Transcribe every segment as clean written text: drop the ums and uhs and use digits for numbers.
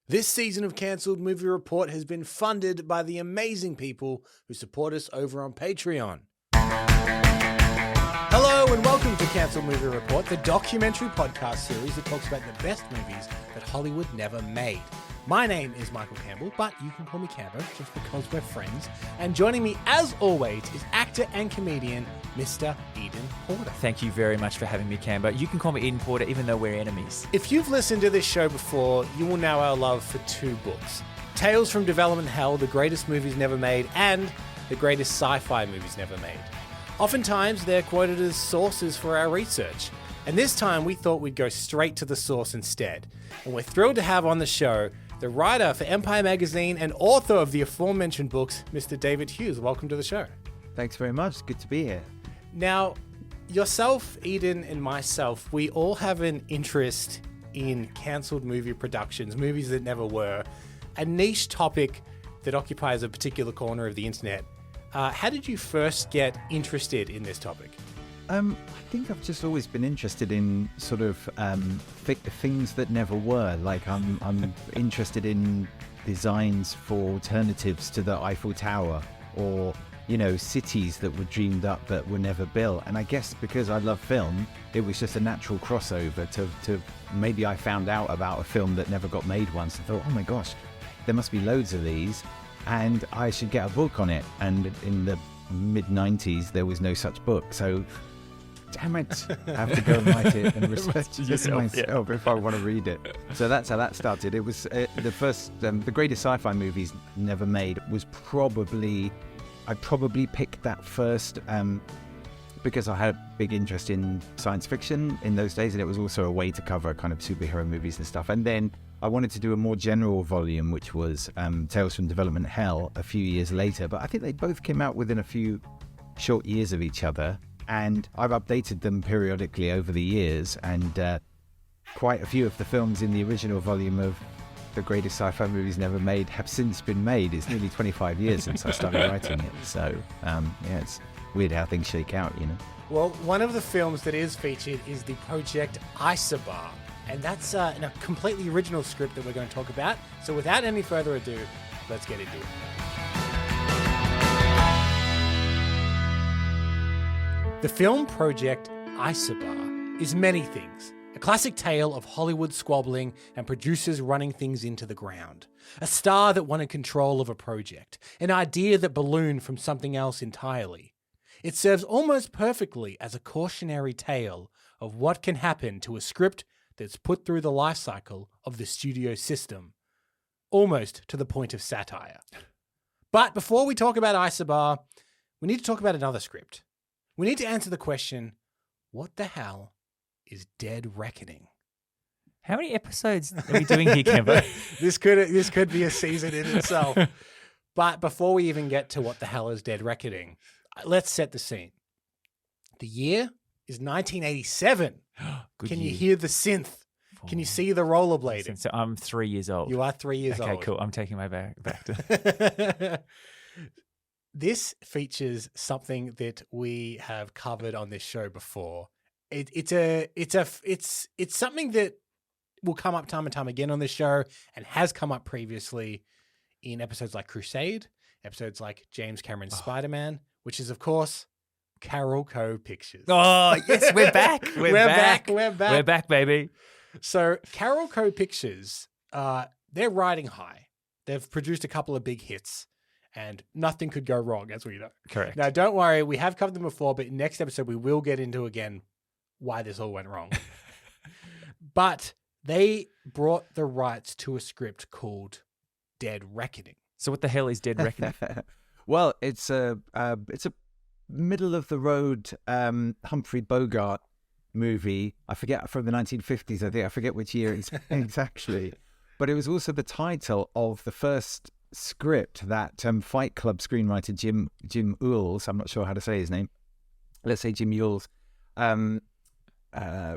This season of Cancelled Movie Report has been funded by the amazing people who support us over on Patreon. Hello and welcome to Cancelled Movie Report, the documentary podcast series that talks about the best movies that Hollywood never made. My name is Michael Campbell, but you can call me Cambo just because we're friends. And joining me, as always, is actor and comedian Mr. Eden Porter. Thank you very much for having me, Cambo. You can call me Eden Porter even though we're enemies. If you've listened to this show before, you will know our love for two books. Tales from Development Hell, the greatest movies never made, and the greatest sci-fi movies never made. Oftentimes, they're quoted as sources for our research. And this time, we thought we'd go straight to the source instead. And we're thrilled to have on the show the writer for Empire Magazine and author of the aforementioned books, Mr. David Hughes. Welcome to the show. Thanks very much. Good to be here. Now, yourself, Eden, and myself, we all have an interest in cancelled movie productions, movies that never were, a niche topic that occupies a particular corner of the internet. How did you first get interested in this topic? I think I've just always been interested in sort of things that never were. Like I'm interested in designs for alternatives to the Eiffel Tower, or cities that were dreamed up that were never built. And I guess because I love film, it was just a natural crossover to maybe I found out about a film that never got made once and thought, oh my gosh, there must be loads of these, and I should get a book on it. And in the mid-90s, there was no such book, so damn it, I have to go and write it and research it myself if I want to read it. So that's how that started. It was the first, the greatest sci-fi movies never made was I probably picked that first because I had a big interest in science fiction in those days, and it was also a way to cover kind of superhero movies and stuff. And then I wanted to do a more general volume, which was Tales from Development Hell a few years later, but I think they both came out within a few short years of each other. And I've updated them periodically over the years, and quite a few of the films in the original volume of the greatest sci-fi movies never made have since been made. It's nearly 25 years since I started writing it, so it's weird how things shake out, Well, one of the films that is featured is the project ISOBAR, and that's in a completely original script that we're going to talk about. So without any further ado, let's get into it. The film project ISOBAR is many things. A classic tale of Hollywood squabbling and producers running things into the ground. A star that wanted control of a project. An idea that ballooned from something else entirely. It serves almost perfectly as a cautionary tale of what can happen to a script that's put through the life cycle of the studio system. Almost to the point of satire. But before we talk about ISOBAR, we need to talk about another script. We need to answer the question, what the hell is Dead Reckoning? How many episodes are we doing here, Cambo? This could be a season in itself. But before we even get to what the hell is Dead Reckoning, let's set the scene. The year is 1987. Can you hear the synth? Can you see the rollerblading? So I'm 3 years old. You are 3 years old. Okay, cool. I'm taking my back to... This features something that we have covered on this show before. It's something that will come up time and time again on this show, and has come up previously in episodes like Crusade, episodes like James Cameron's Spider-Man, which is of course Carol Co. Pictures. Oh yes, we're back. We're back. We're back. We're back, baby. So Carol Co. Pictures, they're riding high. They've produced a couple of big hits. And nothing could go wrong, as we know. Correct. Now, don't worry. We have covered them before, but next episode we will get into, again, why this all went wrong. But they brought the rights to a script called Dead Reckoning. So what the hell is Dead Reckoning? Well, it's a middle-of-the-road Humphrey Bogart movie. I forget, from the 1950s, I think. I forget which year it's exactly. But it was also the title of the first script that Fight Club screenwriter Jim Uhls, I'm not sure how to say his name, let's say Jim Uhls,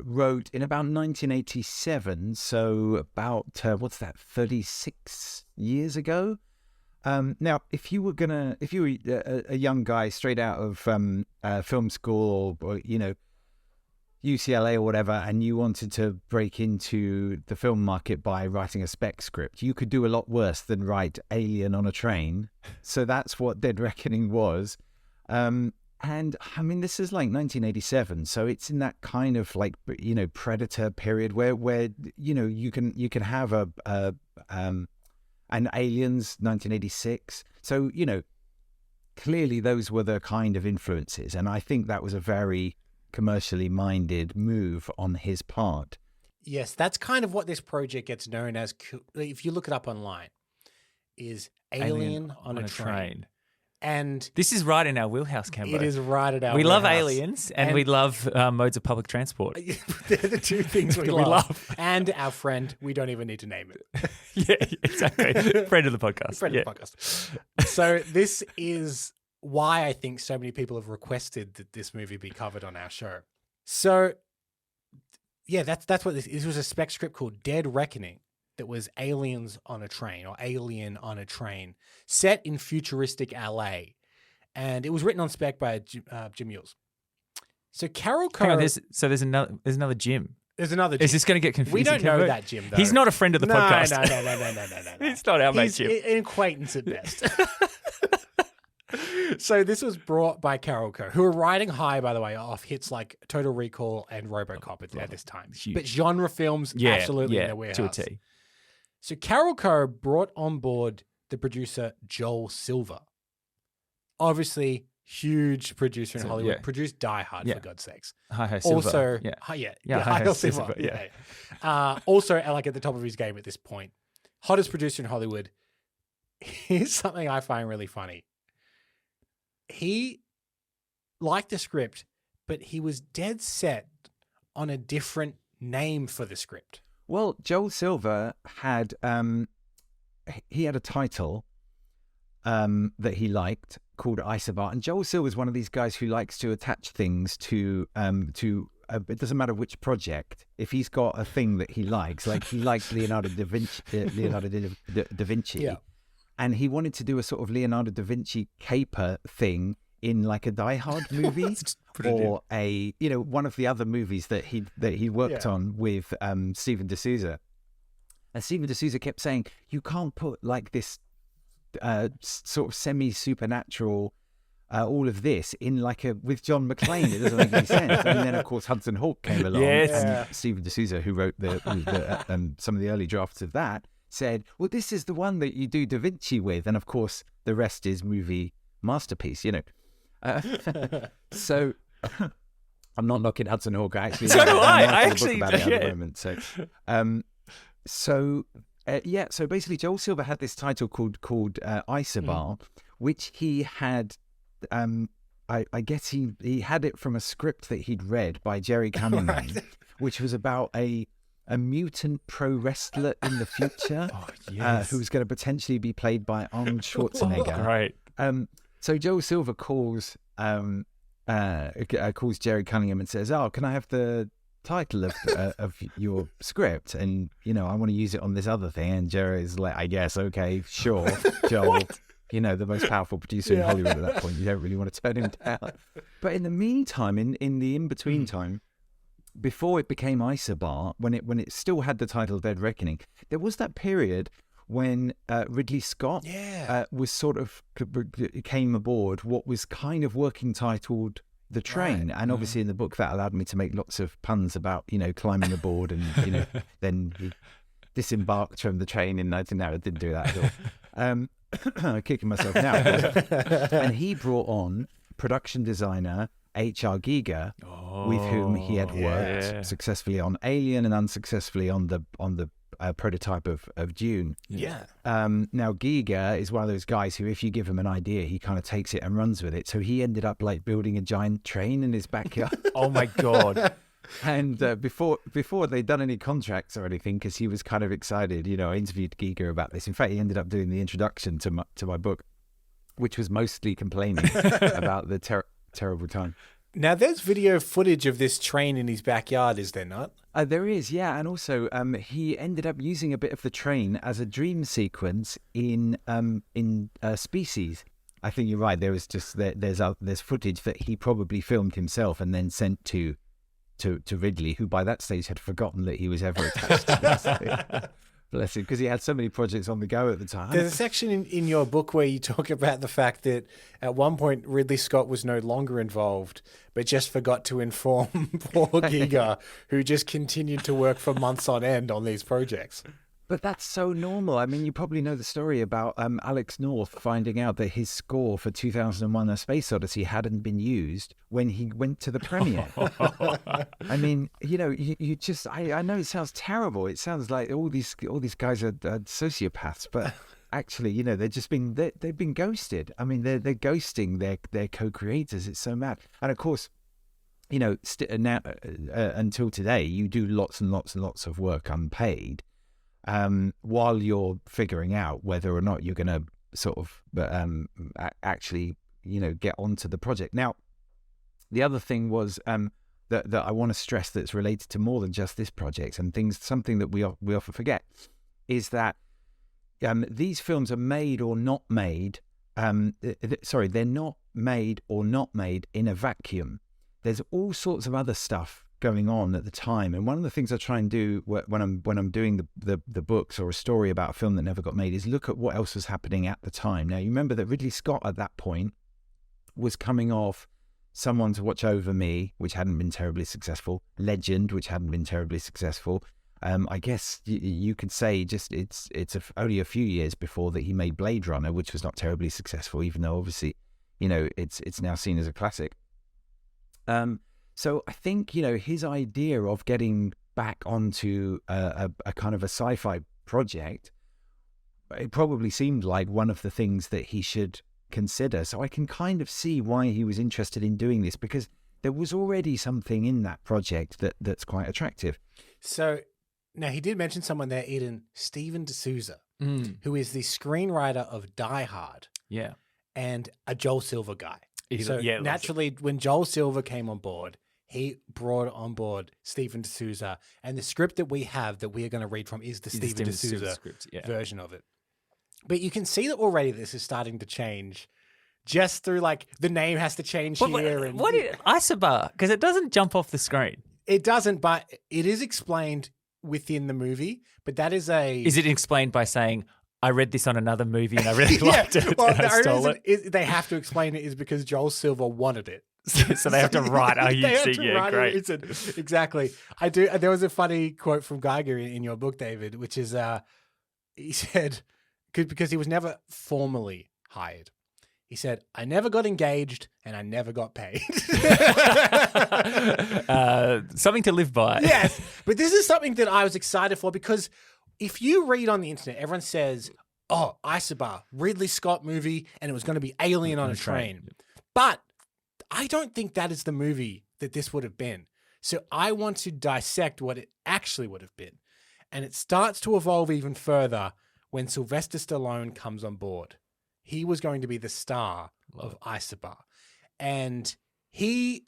wrote in about 1987, so about 36 years ago. Now, if you were a young guy straight out of film school, or UCLA or whatever, and you wanted to break into the film market by writing a spec script, you could do a lot worse than write Alien on a Train. So that's what Dead Reckoning was. And I mean, this is like 1987, so it's in that kind of like, you know, Predator period where you know, you can have an Aliens 1986. So, you know, clearly those were the kind of influences, and I think that was a very commercially minded move on his part. Yes, that's kind of what this project gets known as. If you look it up online, is Alien on a Train. And this is right in our wheelhouse, Cambo. it is right at our We love wheelhouse. aliens and we love modes of public transport. They're the two things we love. And our friend, we don't even need to name it. Yeah, exactly. Friend of the podcast. Friend of the podcast. So this is why I think so many people have requested that this movie be covered on our show. So, yeah, that's what this was, a spec script called Dead Reckoning that was Aliens on a Train, or Alien on a Train, set in futuristic LA. And it was written on spec by Jim Mules. So Carol Coe... Hang on, there's another Jim. There's another Jim. Is this going to get confusing? We don't know that Jim, though. He's not a friend of the podcast. No. He's not our mate Jim. He's an acquaintance at best. So this was brought by Carol Coe, who were riding high, by the way, off hits like Total Recall and RoboCop at this time. Huge. But genre films, absolutely in their warehouse. To a T. So Carol Coe brought on board the producer Joel Silver. Obviously, huge producer in Hollywood. Yeah. Produced Die Hard, for God's sakes. Hi, Silver. Also, Hi, Silver. Also, like at the top of his game at this point, hottest producer in Hollywood. Here's something I find really funny. He liked the script, but he was dead set on a different name for the script. Well, Joel Silver had he had a title that he liked called ISOBAR, and Joel Silver is one of these guys who likes to attach things to it doesn't matter which project. If he's got a thing that he likes, like he likes Leonardo da Vinci, and he wanted to do a sort of Leonardo da Vinci caper thing in like a Die Hard movie or a, you know, one of the other movies that he worked on with Stephen D'Souza. And Stephen D'Souza kept saying, you can't put like this sort of semi-supernatural all of this in like with John McClane. It doesn't make any sense. And then of course Hudson Hawk came along, and Stephen D'Souza, who wrote some of the early drafts of that, said, well, this is the one that you do Da Vinci with, and of course the rest is movie masterpiece, you know. So I'm not knocking Hudson Hawk, actually. So do I. I actually about it at the moment. So so basically Joel Silver had this title called ISOBAR, which he had I guess he had it from a script that he'd read by Jerry Cunningham, which was about a mutant pro wrestler in the future who's going to potentially be played by Arnold Schwarzenegger. Right. So Joel Silver calls Jerry Cunningham and says, "Oh, can I have the title of your script? And you know, I want to use it on this other thing." And Jerry's like, "I guess, okay, sure, Joel." You know, the most powerful producer in Hollywood at that point. You don't really want to turn him down. But in the meantime, in the in-between time, before it became ISOBAR, when it still had the title Dead Reckoning, there was that period when Ridley Scott was sort of came aboard what was kind of working titled The Train. Right. And obviously in the book that allowed me to make lots of puns about, you know, climbing aboard and, you know, then he disembarked from the train in 19... No, I didn't do that at all. Kicking myself now. And he brought on production designer H.R. Giger, with whom he had worked successfully on Alien and unsuccessfully on the prototype of Dune. Yeah. Now Giger is one of those guys who, if you give him an idea, he kind of takes it and runs with it. So he ended up like building a giant train in his backyard. Oh my God. And before they'd done any contracts or anything, because he was kind of excited, you know, I interviewed Giger about this. In fact, he ended up doing the introduction to my book, which was mostly complaining about the terrible time. Now, there's video footage of this train in his backyard, is there not? There is, yeah. And also, he ended up using a bit of the train as a dream sequence in Species. I think you're right. There was just there's footage that he probably filmed himself and then sent to to Ridley, who by that stage had forgotten that he was ever attached to this thing. Bless him, because he had so many projects on the go at the time. There's a section in your book where you talk about the fact that at one point Ridley Scott was no longer involved, but just forgot to inform poor Giger, who just continued to work for months on end on these projects. But that's so normal. I mean, you probably know the story about Alex North finding out that his score for 2001: A Space Odyssey hadn't been used when he went to the premiere. I mean, you know, you just, I know it sounds terrible. It sounds like all these guys are sociopaths, but actually, you know, they've been ghosted. I mean, they're ghosting their co-creators. It's so mad. And of course, you know, now until today, you do lots and lots and lots of work unpaid. While you're figuring out whether or not you're going to sort of actually, you know, get onto the project. Now, the other thing was that I want to stress that's related to more than just this project and something that we often forget is that these films are made or not made. They're not made or not made in a vacuum. There's all sorts of other stuff going on at the time, and one of the things I try and do when I'm doing the books or a story about a film that never got made is look at what else was happening at the time. Now, you remember that Ridley Scott at that point was coming off Someone to Watch Over Me, which hadn't been terribly successful, Legend, which hadn't been terribly successful. I guess you could say just it's only a few years before that he made Blade Runner, which was not terribly successful, even though obviously, you know, it's now seen as a classic. So I think, you know, his idea of getting back onto a kind of a sci-fi project, it probably seemed like one of the things that he should consider. So I can kind of see why he was interested in doing this, because there was already something in that project that's quite attractive. So now he did mention someone there, Eden, Steven D'Souza, who is the screenwriter of Die Hard. Yeah. And a Joel Silver guy. So yeah, naturally, when Joel Silver came on board, he brought on board Steven D'Souza, and the script that we have that we are going to read from is the Steven D'Souza script, version of it. But you can see that already this is starting to change just through, like, the name has to change here. What is ISOBAR? Because it doesn't jump off the screen. It doesn't, but it is explained within the movie, but that is a... Is it explained by saying, I read this on another movie and I really liked it, well, and I stole the reason they have to explain it is because Joel Silver wanted it. So they have to write great. Exactly. I do. There was a funny quote from Giger in your book, David, which is he said, because he was never formally hired. He said, I never got engaged and I never got paid. Something to live by. Yes. But this is something that I was excited for, because if you read on the internet, everyone says, oh, ISOBAR, Ridley Scott movie, and it was going to be Alien on a train. But I don't think that is the movie that this would have been. So I want to dissect what it actually would have been. And it starts to evolve even further when Sylvester Stallone comes on board. He was going to be the star of ISOBAR. And he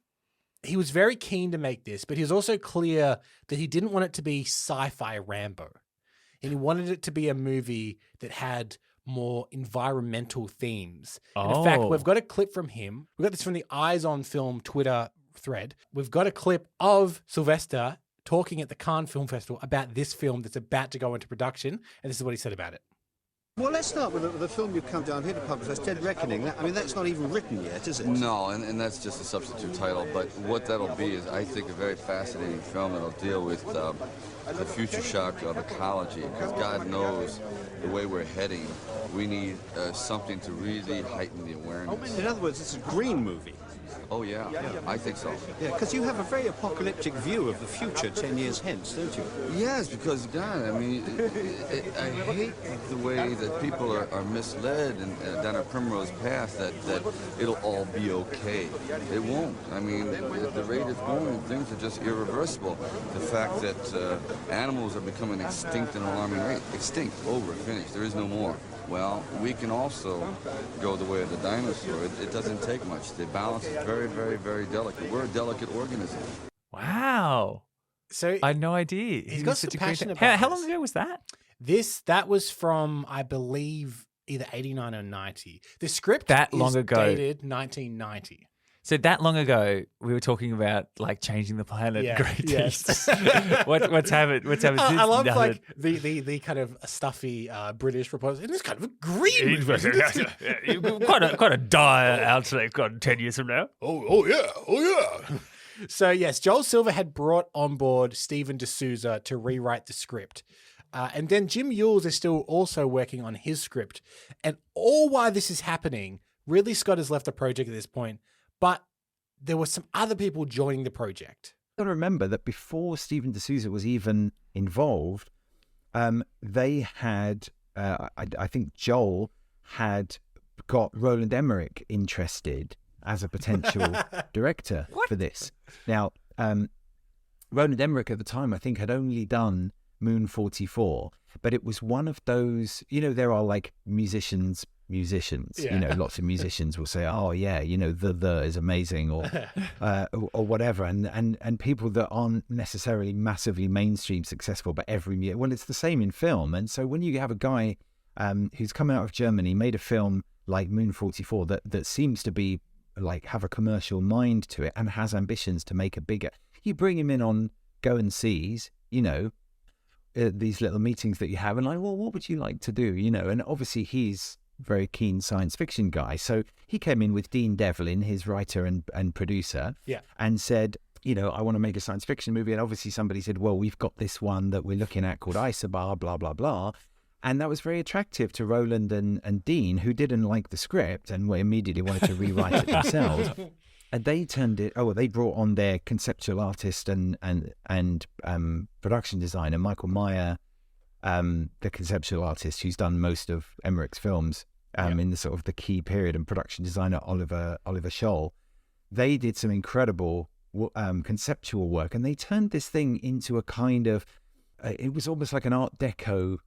was very keen to make this, but he was also clear that he didn't want it to be sci-fi Rambo. And he wanted it to be a movie that had more environmental themes. And in fact, we've got a clip from him. We got this from the Eyes on Film Twitter thread. We've got a clip of Sylvester talking at the Cannes Film Festival about this film that's about to go into production. And this is what he said about it. Well, let's start with the film you've come down here to publish. That's Dead Reckoning. That's not even written yet, is it? No, and that's just a substitute title. But what that'll be is, I think, a very fascinating film that'll deal with the future shock of ecology. Because God knows the way we're heading, we need something to really heighten the awareness. In other words, it's a green movie. Oh, yeah, I think so. Yeah, because you have a very apocalyptic view of the future 10 years hence, don't you? Yes, because, God, I mean, I hate the way that people are misled and down a primrose path that it'll all be okay. It won't. I mean, at the rate it's going, things are just irreversible. The fact that animals are becoming extinct at an alarming rate. Extinct, over, finished, there is no more. Well, we can also go the way of the dinosaur. It doesn't take much. The balance is very, very, very delicate. We're a delicate organism. Wow. So I had no idea. He's got some passion about How long ago was that? That was from, I believe, either 89 or 90. The script that is long ago. dated 1990. So that long ago, we were talking about like changing the planet. Yeah, Great. yes. What's happened? What's happened? I love Nothing. like the kind of stuffy British proposal. It is kind of a green movie. You've quite a dire outlook on 10 years from now. Oh yeah. So yes, Joel Silver had brought on board Stephen D'Souza to rewrite the script. And then Jim Yules is still also working on his script. And all while this is happening, Ridley Scott has left the project at this point, but there were some other people joining the project. Got to remember that before Stephen D'Souza was even involved, they had, I think Joel had got Roland Emmerich interested as a potential director for this. Now, Roland Emmerich at the time, I think, had only done Moon 44, but it was one of those, there are like musicians, Yeah. Lots of musicians will say, oh yeah, the is amazing or whatever. And people that aren't necessarily massively mainstream successful, but it's the same in film. And so when you have a guy who's come out of Germany, made a film like Moon 44 that seems to be like have a commercial mind to it and has ambitions to make it bigger, you bring him in on Go and Sees, these little meetings that you have, and like, well, what would you like to do? And obviously he's a very keen science fiction guy. So he came in with Dean Devlin, his writer and producer, and said, I want to make a science fiction movie. And obviously somebody said, well, we've got this one that we're looking at called ISOBAR, blah, blah, blah. And that was very attractive to Roland and Dean, who didn't like the script and immediately wanted to rewrite it themselves. And they they brought on their conceptual artist and production designer, Michael Meyer, the conceptual artist who's done most of Emmerich's films in the sort of the key period, and production designer Oliver Scholl. They did some incredible conceptual work, and they turned this thing into a kind of, it was almost like an Art Deco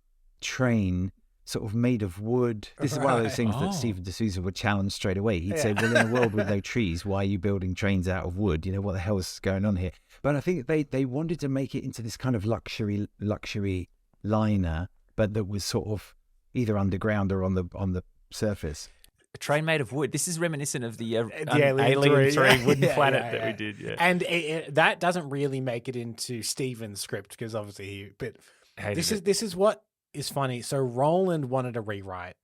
train, sort of made of wood. This is one of those things that Stephen D'Souza would challenge straight away. He'd say, well, in a world with no trees, why are you building trains out of wood? What the hell is going on here? But I think they wanted to make it into this kind of luxury liner, but that was sort of either underground or on the surface. A train made of wood. This is reminiscent of the Alien 3 wooden planet yeah. that we did. Yeah. And that doesn't really make it into Stephen's script because obviously this is what is funny. So Roland wanted a rewrite.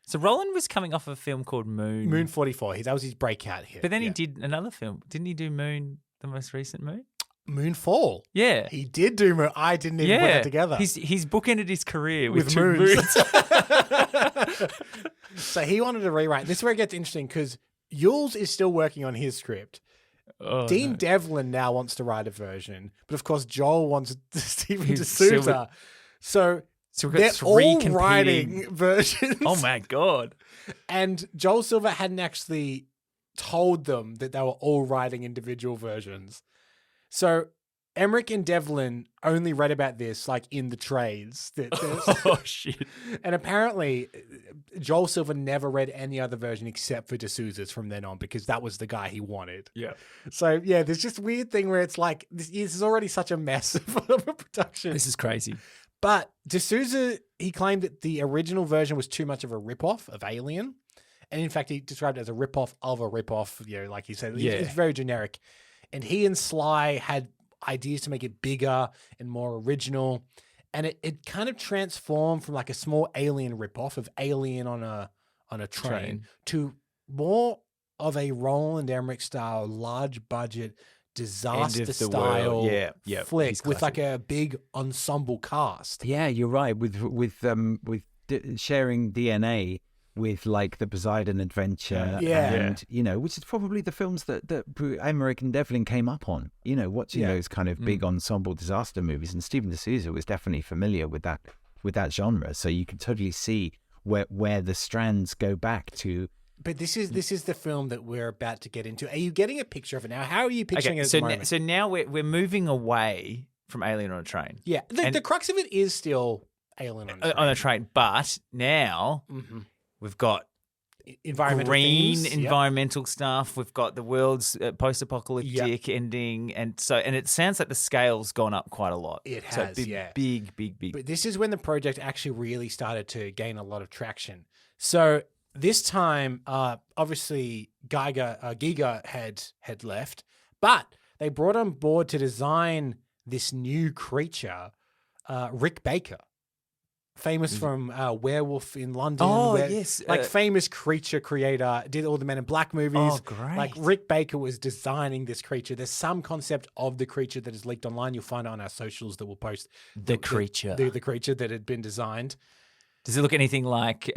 So Roland was coming off a film called Moon 44. That was his breakout hit. But then he did another film. Didn't he do Moon, the most recent Moon? Moonfall. Yeah. He did do Moon. I didn't even put it together. He's bookended his career with 2 moons. moons. So he wanted to rewrite. This is where it gets interesting because Yules is still working on his script. Dean Devlin now wants to write a version, but of course Joel wants Stephen D'Souza. So we've got they're 3 all competing writing versions. Oh my God. And Joel Silver hadn't actually told them that they were all writing individual versions. So Emmerich and Devlin only read about this like in the trades. Oh shit. And apparently Joel Silver never read any other version except for D'Souza's from then on because that was the guy he wanted. Yeah. So yeah, there's just a weird thing where it's like, this is already such a mess of a production. This is crazy. But D'Souza, he claimed that the original version was too much of a ripoff of Alien. And in fact, he described it as a ripoff of a ripoff, like he said. Yeah. It's very generic. And he and Sly had ideas to make it bigger and more original. And it kind of transformed from like a small Alien ripoff of Alien on a train to more of a Roland Emmerich style, large budget, disaster style flick with like a big ensemble cast. Yeah, you're right. With sharing DNA with like the Poseidon Adventure, and which is probably the films that Emmerich and Devlin came up on. Watching those kind of big ensemble disaster movies, and Stephen D'Souza was definitely familiar with that genre. So you can totally see where the strands go back to. But this is the film that we're about to get into. Are you getting a picture of it now? How are you picturing it at the moment? So now we're moving away from Alien on a Train. Yeah, the crux of it is still Alien on a Train. But now we've got environmental stuff. We've got the world's post-apocalyptic ending, and it sounds like the scale's gone up quite a lot. It has, big. But this is when the project actually really started to gain a lot of traction. So This time, obviously, Giger had left, but they brought on board to design this new creature, Rick Baker, famous from Werewolf in London. Oh, yes. Like famous creature creator, did all the Men in Black movies. Oh, great. Like Rick Baker was designing this creature. There's some concept of the creature that is leaked online. You'll find it on our socials that we'll post. The creature. The creature that had been designed. Does it look anything like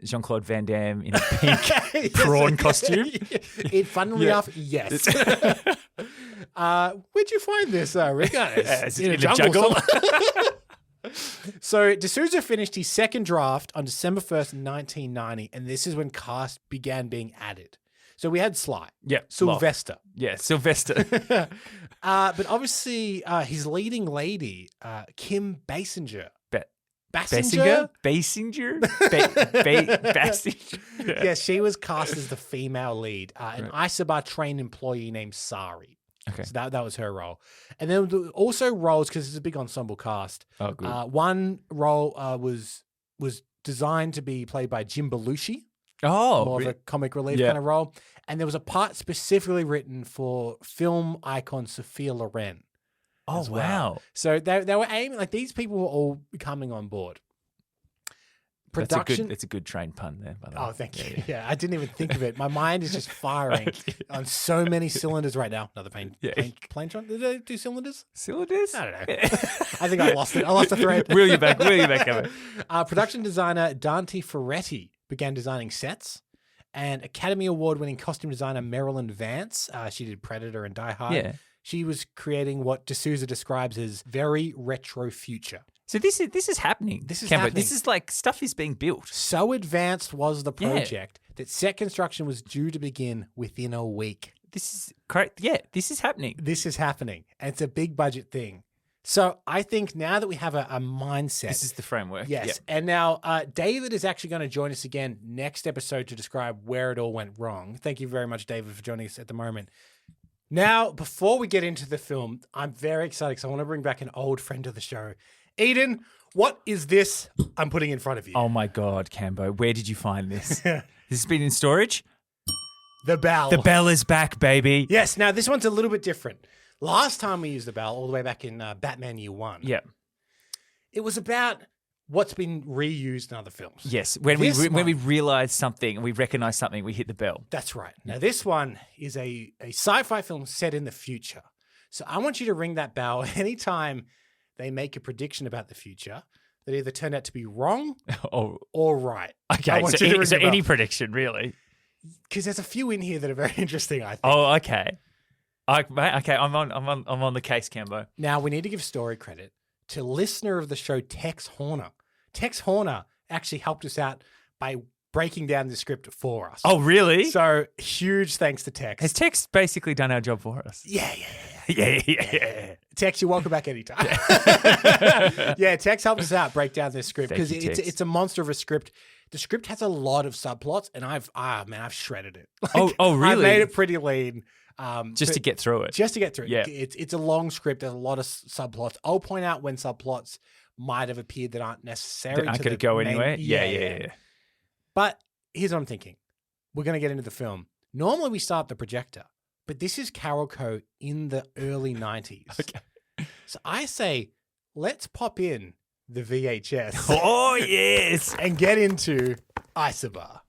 Jean-Claude Van Damme in a pink prawn costume? Funnily enough, yes. Where'd you find this, Rick? It's in a jungle. So D'Souza finished his second draft on December 1st, 1990, and this is when cast began being added. So we had Sly. Yeah. Sylvester. Yeah, Sylvester. But obviously his leading lady, Kim Basinger. Basinger? Yeah, she was cast as the female lead, an ISOBAR trained employee named SARI. Okay. So that was her role. And then also roles, because it's a big ensemble cast. Oh, good. One role was designed to be played by Jim Belushi. Oh. More of a comic relief kind of role. And there was a part specifically written for film icon Sophia Loren. Oh, wow. So they were aiming, like these people were all coming on board. Production. That's a good train pun there, by the way. Oh, thank you. Yeah, I didn't even think of it. My mind is just firing on so many cylinders right now. Another plane tron. Did they do cylinders? Cylinders? I don't know. I think I lost it. I lost the thread. Wheel you back, Kevin. Production designer Dante Ferretti began designing sets. And Academy Award-winning costume designer Marilyn Vance, she did Predator and Die Hard. Yeah. She was creating what D'Souza describes as very retro future. So this is happening. This is Cameron. happening. This is like stuff is being built. So advanced was the project that set construction was due to begin within a week. This is correct. Yeah, this is happening. This is happening. And it's a big budget thing. So I think now that we have a mindset. This is the framework. Yes. Yep. And now David is actually going to join us again next episode to describe where it all went wrong. Thank you very much, David, for joining us at the moment. Now, before we get into the film, I'm very excited because I want to bring back an old friend of the show. Eden, what is this I'm putting in front of you? Oh my God, Cambo, where did you find this? This has been in storage? The bell. The bell is back, baby. Yes. Now, this one's a little bit different. Last time we used the bell, all the way back in Batman Year One. Yeah. It was about what's been reused in other films. Yes. When we realize something and we recognize something, we hit the bell. That's right. Now, this one is a sci-fi film set in the future. So I want you to ring that bell anytime they make a prediction about the future that either turned out to be wrong or right. Okay. So any prediction, really? Because there's a few in here that are very interesting, I think. Oh, okay. Okay, I'm on the case, Cambo. Now, we need to give story credit to listener of the show, Tex Horner. Tex Horner actually helped us out by breaking down the script for us. Oh, really? So huge thanks to Tex. Has Tex basically done our job for us? Yeah. Yeah. Tex, you're welcome back anytime. Yeah, Tex helped us out break down this script because it's a monster of a script. The script has a lot of subplots, and I've shredded it. Oh, really? I made it pretty lean. Just to get through it. Just to get through it. Yeah. It's a long script. There's a lot of subplots. I'll point out when subplots might have appeared that aren't necessary. That aren't going to go anywhere? Yeah. But here's what I'm thinking. We're going to get into the film. Normally we start the projector, but this is Carol Co. in the early 90s. Okay. So I say, let's pop in the VHS. Oh, yes. And get into ISOBAR.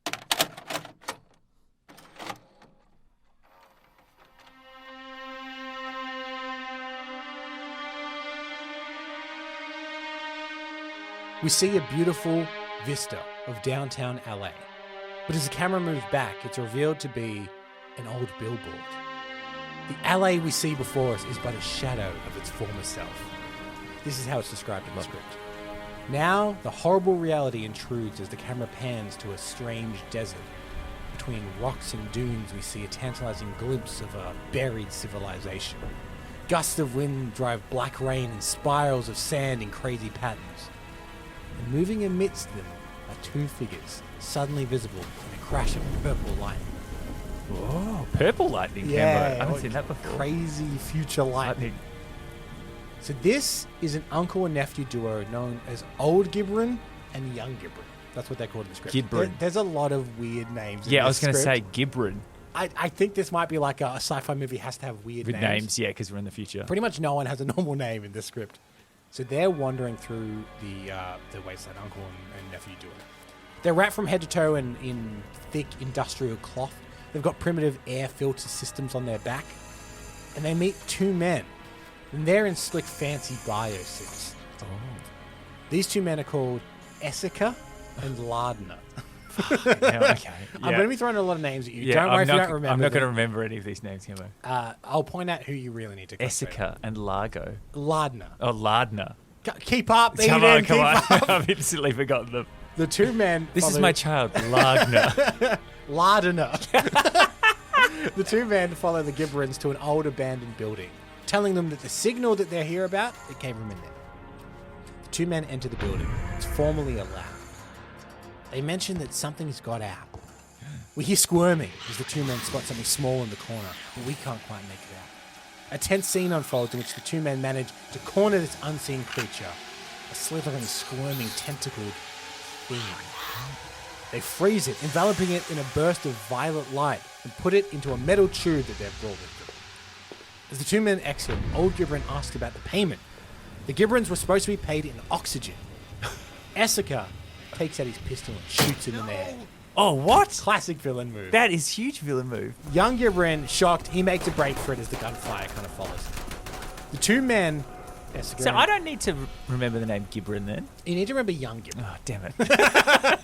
We see a beautiful vista of downtown LA. But as the camera moves back, it's revealed to be an old billboard. The LA we see before us is but a shadow of its former self. This is how it's described in the script. Now, the horrible reality intrudes as the camera pans to a strange desert. Between rocks and dunes, we see a tantalizing glimpse of a buried civilization. Gusts of wind drive black rain and spirals of sand in crazy patterns. And moving amidst them are two figures, suddenly visible in a crash of purple lightning. Oh, purple lightning, Cambo. I haven't seen that before. Crazy future lightning. So this is an uncle and nephew duo known as Old GIBRAN and Young GIBRAN. That's what they're called in the script. GIBRAN. There's a lot of weird names. Yeah, in I was going to say script. GIBRAN I think this might be like a sci-fi movie has to have weird with names. Yeah, because we're in the future. Pretty much no one has a normal name in this script. So they're wandering through the wasteland. Uncle and nephew do it. They're wrapped from head to toe in thick industrial cloth. They've got primitive air filter systems on their back. And they meet two men. And they're in slick, fancy biosuits. Oh. These two men are called Essica and Lardner. Yeah, okay. I'm going to be throwing a lot of names at you. Yeah, Don't worry if you don't remember. I'm not going to them. remember any of these names, Kimbo. I'll point out who you really need to concentrate on. Essica and Largo. Lardner. Oh, Lardner. Keep up, Come Eden, on. keep up. I've instantly forgotten them. The two men. This is follow- my child, Lardner. Lardner. The two men follow the GIBRANs to an old abandoned building, telling them that the signal that they're here about, it came from in there. The two men enter the building. It's formally a lab. They mention that something's got out. We hear squirming as the two men spot something small in the corner, but we can't quite make it out. A tense scene unfolds in which the two men manage to corner this unseen creature, a slithering, squirming, tentacled thing. They freeze it, enveloping it in a burst of violet light, and put it into a metal tube that they've brought with them. As the two men exit, old GIBRAN asks about the payment. The GIBRANs were supposed to be paid in oxygen. Essica takes out his pistol and shoots him in the head. Oh, what? Classic villain move. That is huge villain move. Young GIBRAN, shocked, he makes a break for it as the gunfire kind of follows him. The two men, Essica So and- I don't need to remember the name GIBRAN then. you need to remember young GIBRAN. Oh, damn it.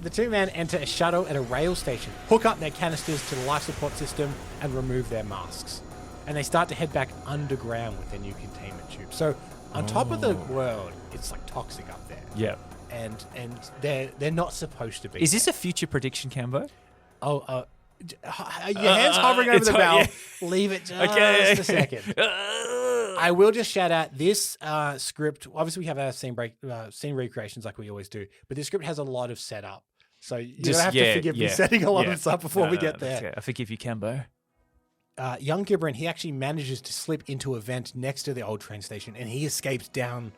The two men enter a shuttle at a rail station, hook up their canisters to the life support system, and remove their masks. And they start to head back underground with their new containment tube. So on top of the world, it's like toxic up there. Yeah. And they're not supposed to be. Is this a future prediction, Cambo? your hands hovering over it's the hot, bell. yeah. Leave it just Okay. a second. I will just shout out this script. Obviously, we have our scene recreations like we always do, but this script has a lot of setup. So you're going to have to forgive me setting a lot of this up before we get there. Okay. I forgive you, Cambo. Young GIBRAN, he actually manages to slip into a vent next to the old train station, and he escapes down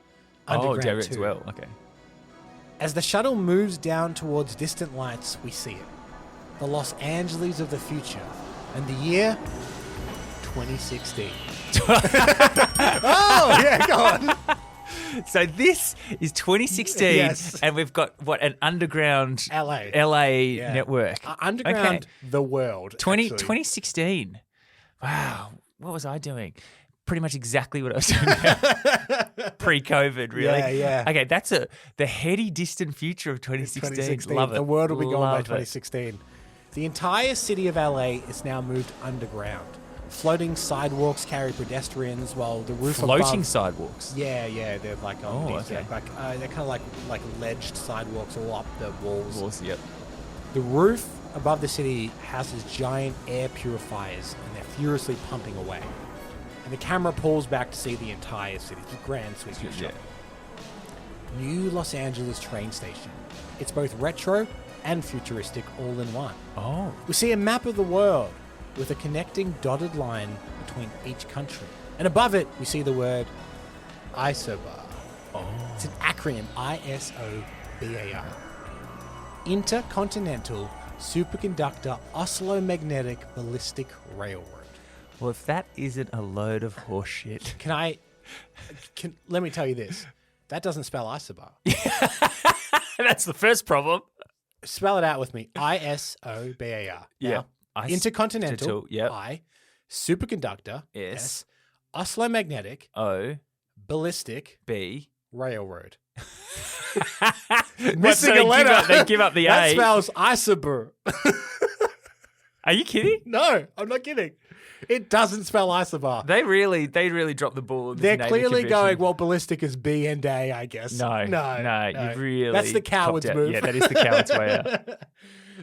underground Jared too. as well. Okay. As the shuttle moves down towards distant lights, we see it. The Los Angeles of the future. And the year 2016. Oh, yeah, go on. So this is 2016, Yes. and we've got what, an underground LA. LA network. Underground, Okay. the world. 2016. Wow, what was I doing? Pretty much exactly what I was doing pre-COVID, really. Yeah, yeah. Okay, that's the heady, distant future of 2016. Love it. The world will be gone by Love it. 2016. The entire city of LA is now moved underground. Floating sidewalks carry pedestrians while the roof Floating above... sidewalks. Yeah, they're like on these, okay. they're kind of like ledged sidewalks all up the walls. Yep. The roof above the city houses giant air purifiers, and they're furiously pumping away. And the camera pulls back to see the entire city. It's a grand sweeping shot. New Los Angeles train station. It's both retro and futuristic all in one. Oh. We see a map of the world with a connecting dotted line between each country. And above it, we see the word ISOBAR. Oh. It's an acronym, ISOBAR. Intercontinental Superconductor Oscillomagnetic Ballistic Railroad. Well, if that isn't a load of horseshit. Let me tell you this. That doesn't spell ISOBAR. That's the first problem. Spell it out with me. ISOBAR. Yeah. Now, intercontinental, Yep. I, superconductor, S. oscillomagnetic, O. ballistic, B. railroad. What, Missing so a letter. They give up the That A. spells ISOBAR. Are you kidding? No, I'm not kidding. It doesn't spell ISOBAR. They really dropped the ball. With this They're naming clearly convention. going, well, ballistic is B and A, I guess. No, you really. That's the coward's copped out. move. Yeah, that is the coward's way out.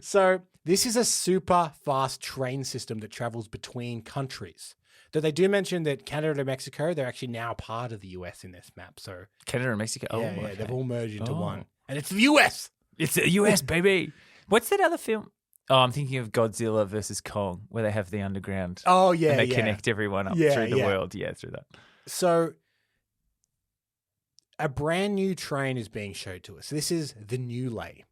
So this is a super fast train system that travels between countries. Though they do mention that Canada and Mexico, they're actually now part of the US in this map. So Canada and Mexico. Oh, yeah, okay. they've all merged into Oh. one. And it's the US. It's the US, baby. What's that other film? Oh, I'm thinking of Godzilla versus Kong, where they have the underground. Oh, yeah, and they yeah. connect everyone up Yeah, through the yeah. world. Yeah, through that. So a brand new train is being showed to us. This is the New Lay.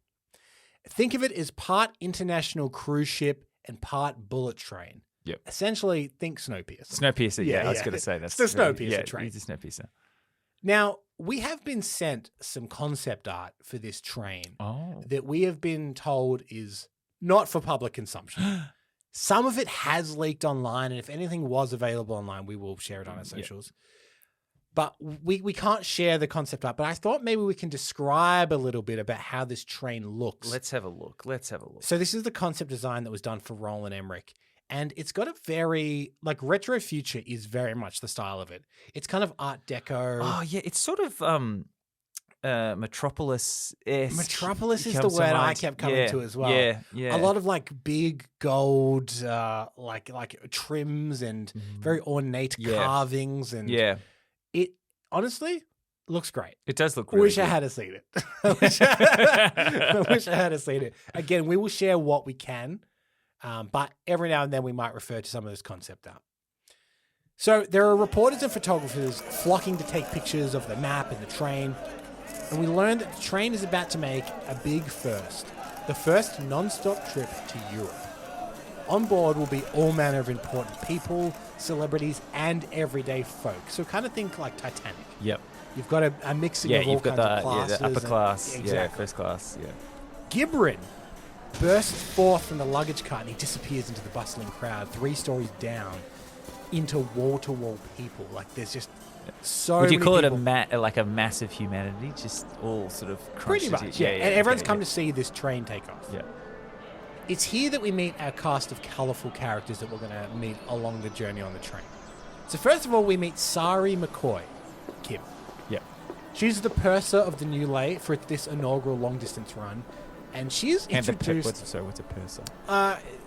Think of it as part international cruise ship and part bullet train. Yep. Essentially, think Snowpiercer. Snowpiercer, yeah, I was going to say that's it's the Snowpiercer train. It's a Snowpiercer. Now, we have been sent some concept art for this train that we have been told is not for public consumption. Some of it has leaked online, and if anything was available online, we will share it on our socials. But we can't share the concept art. But I thought maybe we can describe a little bit about how this train looks. Let's have a look. So this is the concept design that was done for Roland Emmerich. And it's got a very, like, retro future is very much the style of it. It's kind of Art Deco. Oh, yeah. It's sort of Metropolis-esque. Metropolis is the word I kept coming to as well. Yeah. A lot of, like, big gold, like trims and very ornate carvings. And it, honestly, looks great. It does look I really wish I had seen it. I wish I had seen it. Again, we will share what we can. But every now and then we might refer to some of this concept art. So there are reporters and photographers flocking to take pictures of the map and the train. And we learned that the train is about to make a big first. The first non-stop trip to Europe. On board will be all manner of important people, celebrities, and everyday folk. So kind of think like Titanic. Yep. You've got a mixing of all kinds of classes. The upper class. Exactly. First class. Yeah. GIBRAN bursts forth from the luggage cart and he disappears into the bustling crowd 3 stories down into wall-to-wall people. Like, there's just so Would you many call people. it like a massive humanity? Just all sort of Pretty crunched much, in- yeah. And everyone's come to see this train take off. Yeah. It's here that we meet our cast of colourful characters that we're going to meet along the journey on the train. So first of all, we meet SARI McCoy, Kim. Yeah. She's the purser of the New Lay for this inaugural long-distance run. And she's introduced... What's a purser?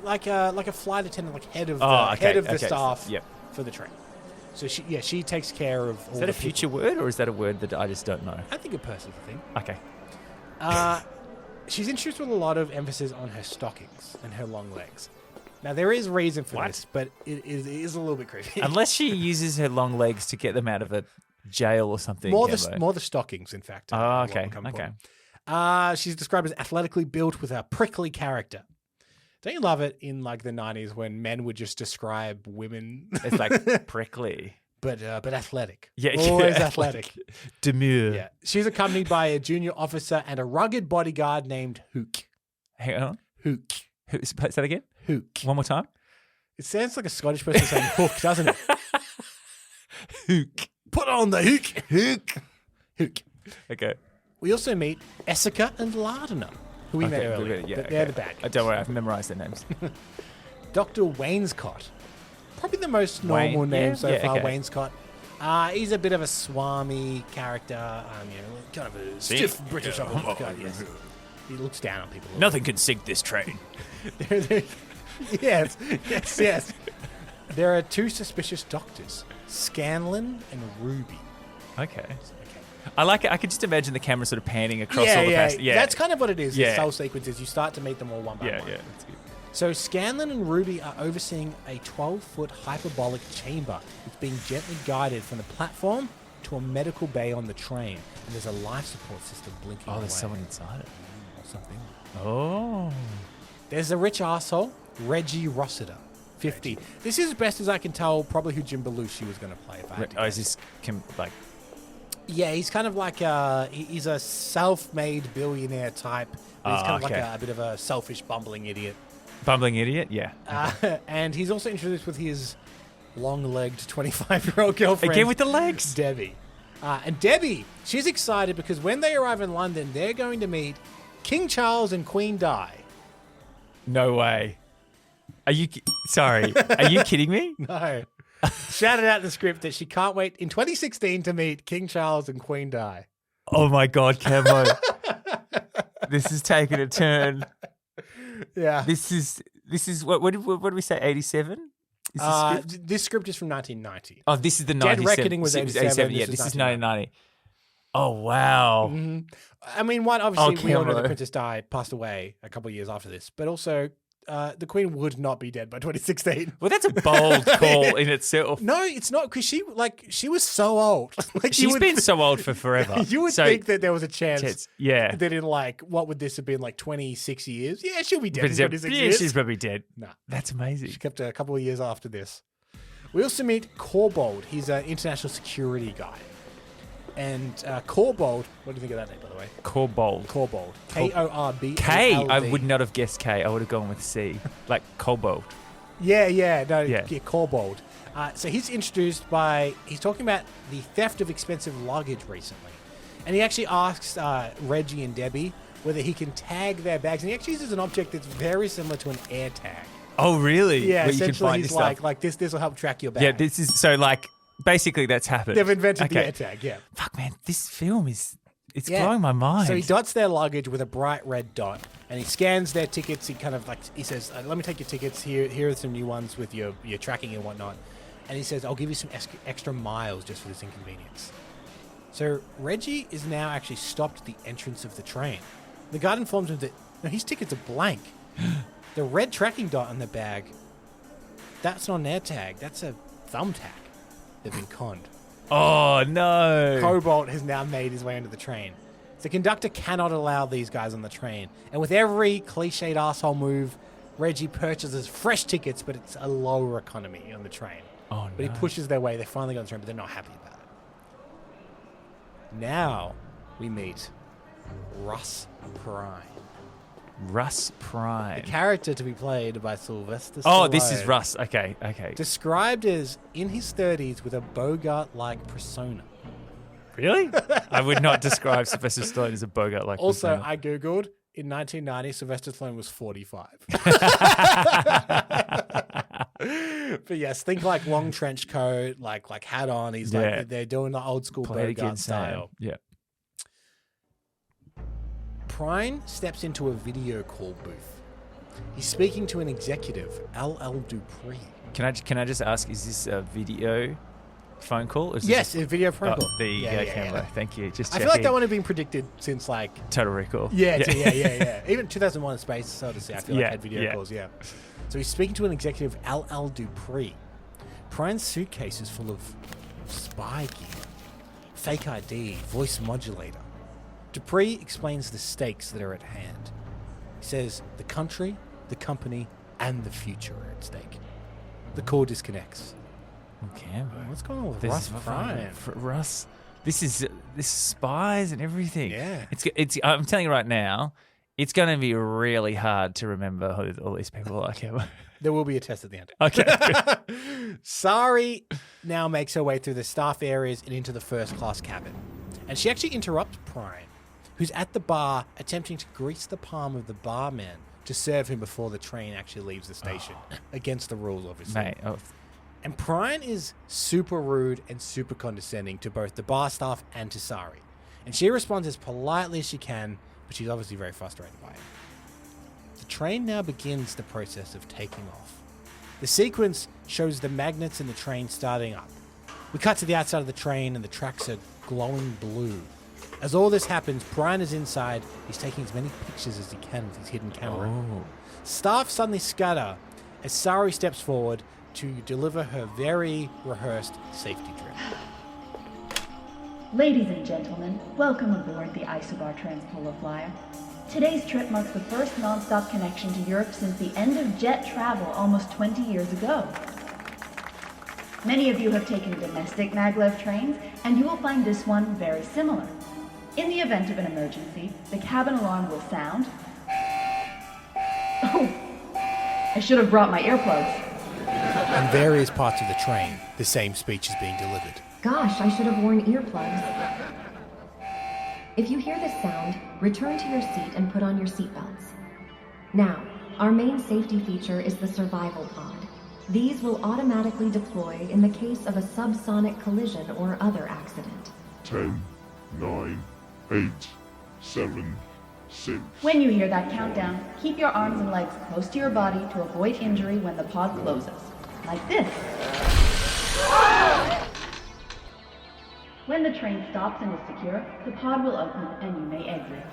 Like a flight attendant, like head of the staff for the train. So she takes care of all Is that the a future word, or is that a word that I just don't know? I think a person's a thing. Okay. She's introduced with a lot of emphasis on her stockings and her long legs. Now, there is reason for this, but it is a little bit creepy. Unless she uses her long legs to get them out of a jail or something. More the stockings, in fact. Oh, okay. She's described as athletically built with a prickly character. Don't you love it in like the 90s when men would just describe women? It's like prickly. But athletic. Yeah, always athletic. Demure. Yeah. She's accompanied by a junior officer and a rugged bodyguard named Hook. Hang on. Hook. Say that again? Hook. One more time. It sounds like a Scottish person saying hook, doesn't it? Hook. Put on the hook. Hook. Hook. Okay. We also meet Essica and Lardner, who we met earlier. They're the bad guys. Don't worry, I've memorized their names. Dr. Wainscott. Probably the most normal name so far, okay. Wainscott. He's a bit of a swami character, kind of a stiff British upper guy. Yes. He looks down on people. Nothing can sink this train. Yes. There are 2 suspicious doctors, Scanlon and Ruby. Okay. I like it. I could just imagine the camera sort of panning across all the past. Yeah, that's kind of what it is. Yeah. The soul sequences. You start to meet them all one by one. Yeah, that's good. So Scanlon and Ruby are overseeing a 12-foot hyperbolic chamber. It's being gently guided from the platform to a medical bay on the train, and there's a life support system blinking. Oh, there's away. someone inside it. Or something. Oh. There's a rich arsehole, Reggie Rossiter, 50. This is, best as I can tell, probably who Jim Belushi was going to play. If I had to guess. Is this like? Yeah, he's kind of like he's a self-made billionaire type. But he's kind of like a bit of a selfish, bumbling idiot. Bumbling idiot, yeah. And he's also introduced with his long-legged 25-year-old girlfriend. Again with the legs. Debbie. And Debbie, she's excited because when they arrive in London, they're going to meet King Charles and Queen Di. No way. Are you kidding me? No. Shouted out in the script that she can't wait in 2016 to meet King Charles and Queen Di. Oh my God, Camo. This is taking a turn. Yeah. This is what did we say? 87? This script is from 1990. Oh, this is the Dead 97. Reckoning was 87. Yeah, this is 1990. Oh wow. Mm-hmm. I mean, obviously we all know that Princess Di passed away a couple of years after this, but also the Queen would not be dead by 2016. Well, that's a bold call in itself. No, it's not, because she was so old. Like, She's been so old for forever. You would think that there was a chance yeah. that in what would this have been, like 26 years? Yeah, she'll be dead But in 26 yeah, years. she's probably dead. Nah. That's amazing. She kept a couple of years after this. We also meet Corbold. He's an international security guy. And Corbold, what do you think of that name, by the way? Corbold. Corbold. K-O-R-B-A-L-D. K, I would not have guessed K. I would have gone with C. Like Kobold. Yeah, Corbold. So he's introduced by, he's talking about the theft of expensive luggage recently. And he actually asks Reggie and Debbie whether he can tag their bags. And he actually uses an object that's very similar to an air tag. Oh, really? Yeah, where you can essentially find he's this stuff. like this will help track your bag. Yeah, this is, so like, basically that's happened. They've invented the air tag, yeah. Fuck, man, this film it's blowing my mind. So he dots their luggage with a bright red dot, and he scans their tickets. He kind of like, he says, let me take your tickets. Here are some new ones with your tracking and whatnot. And he says, I'll give you some extra miles just for this inconvenience. So Reggie is now actually stopped at the entrance of the train. The guard informs him that his tickets are blank. The red tracking dot on the bag, that's not an air tag. That's a thumbtack. They've been conned. Oh, no. Cobalt has now made his way into the train. The conductor cannot allow these guys on the train. And with every cliched asshole move, Reggie purchases fresh tickets, but it's a lower economy on the train. Oh, no. But he pushes their way. They finally got on the train, but they're not happy about it. Now we meet Russ PRINE. Russ PRINE. The character to be played by Sylvester Stallone. Oh, this is Russ. Okay. Described as in his 30s with a Bogart-like persona. Really? I would not describe Sylvester Stallone as a Bogart-like Also, persona. I Googled, in 1990, Sylvester Stallone was 45. But yes, think like long trench coat, like hat on. He's like, they're doing the old school Play it Bogart again, style. Yeah. PRINE steps into a video call booth. He's speaking to an executive, L.L. Dupree. Can I just ask, is this a video phone call? Or is Yes, this a video phone call. There you go, camera. Thank you. Just I checking. feel like that would have been predicted since like... Total Recall. Yeah. Even 2001 A Space Odyssey, I feel like had video calls, yeah. So he's speaking to an executive, L.L. Dupree. PRINE's suitcase is full of spy gear, fake ID, voice modulator. Dupree explains the stakes that are at hand. He says the country, the company, and the future are at stake. The call disconnects. Okay, What's going on with this Russ is PRINE? Russ, this is spies and everything. Yeah. It's. I'm telling you right now, it's going to be really hard to remember who all these people are. There will be a test at the end. Okay. SARI now makes her way through the staff areas and into the first class cabin. And she actually interrupts PRINE, who's at the bar attempting to grease the palm of the barman to serve him before the train actually leaves the station. Against the rules, obviously. Mate, And PRINE is super rude and super condescending to both the bar staff and to SARI. And she responds as politely as she can, but she's obviously very frustrated by it. The train now begins the process of taking off. The sequence shows the magnets in the train starting up. We cut to the outside of the train and the tracks are glowing blue. As all this happens, PRINE is inside. He's taking as many pictures as he can with his hidden camera. Staff suddenly scatter as SARI steps forward to deliver her very rehearsed safety drill. Ladies and gentlemen, welcome aboard the ISOBAR Transpolar Flyer. Today's trip marks the first non-stop connection to Europe since the end of jet travel almost 20 years ago. Many of you have taken domestic maglev trains, and you will find this one very similar. In the event of an emergency, the cabin alarm will sound. Oh, I should have brought my earplugs. In various parts of the train, the same speech is being delivered. Gosh, I should have worn earplugs. If you hear this sound, return to your seat and put on your seatbelts. Now, our main safety feature is the survival pod. These will automatically deploy in the case of a subsonic collision or other accident. 10, 9, 8, 7, 6. When you hear that countdown, keep your arms and legs close to your body to avoid injury when the pod closes. Like this. When the train stops and is secure, the pod will open and you may exit.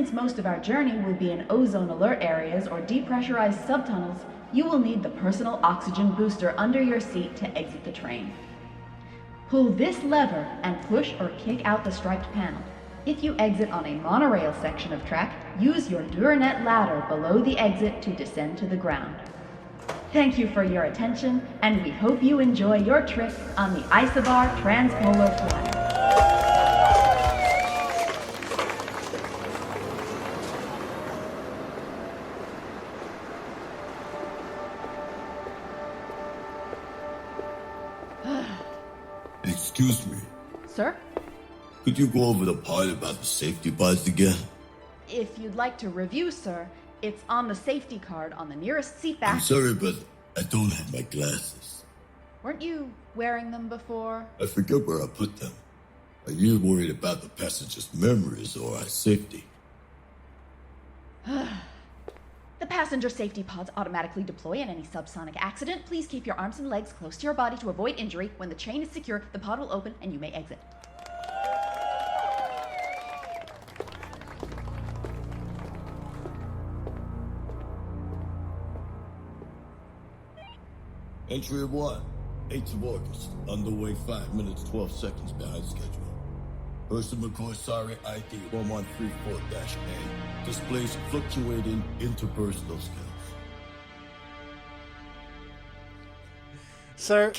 Since most of our journey will be in ozone alert areas or depressurized subtunnels, you will need the personal oxygen booster under your seat to exit the train. Pull this lever and push or kick out the striped panel. If you exit on a monorail section of track, use your Duranet ladder below the exit to descend to the ground. Thank you for your attention, and we hope you enjoy your trip on the ISOBAR Transpolar Flyer. Excuse me. Sir? Could you go over the part about the safety pods again? If you'd like to review, sir, it's on the safety card on the nearest seat I'm back. sorry, but I don't have my glasses. Weren't you wearing them before? I forget where I put them. Are you worried about the passengers' memories or our safety? The passenger safety pods automatically deploy in any subsonic accident. Please keep your arms and legs close to your body to avoid injury. When the chain is secure, the pod will open and you may exit. Entry of 1, 8th of August, underway 5 minutes 12 seconds behind schedule. Person McCoy SARI ID 1134-A displays fluctuating interpersonal skills. So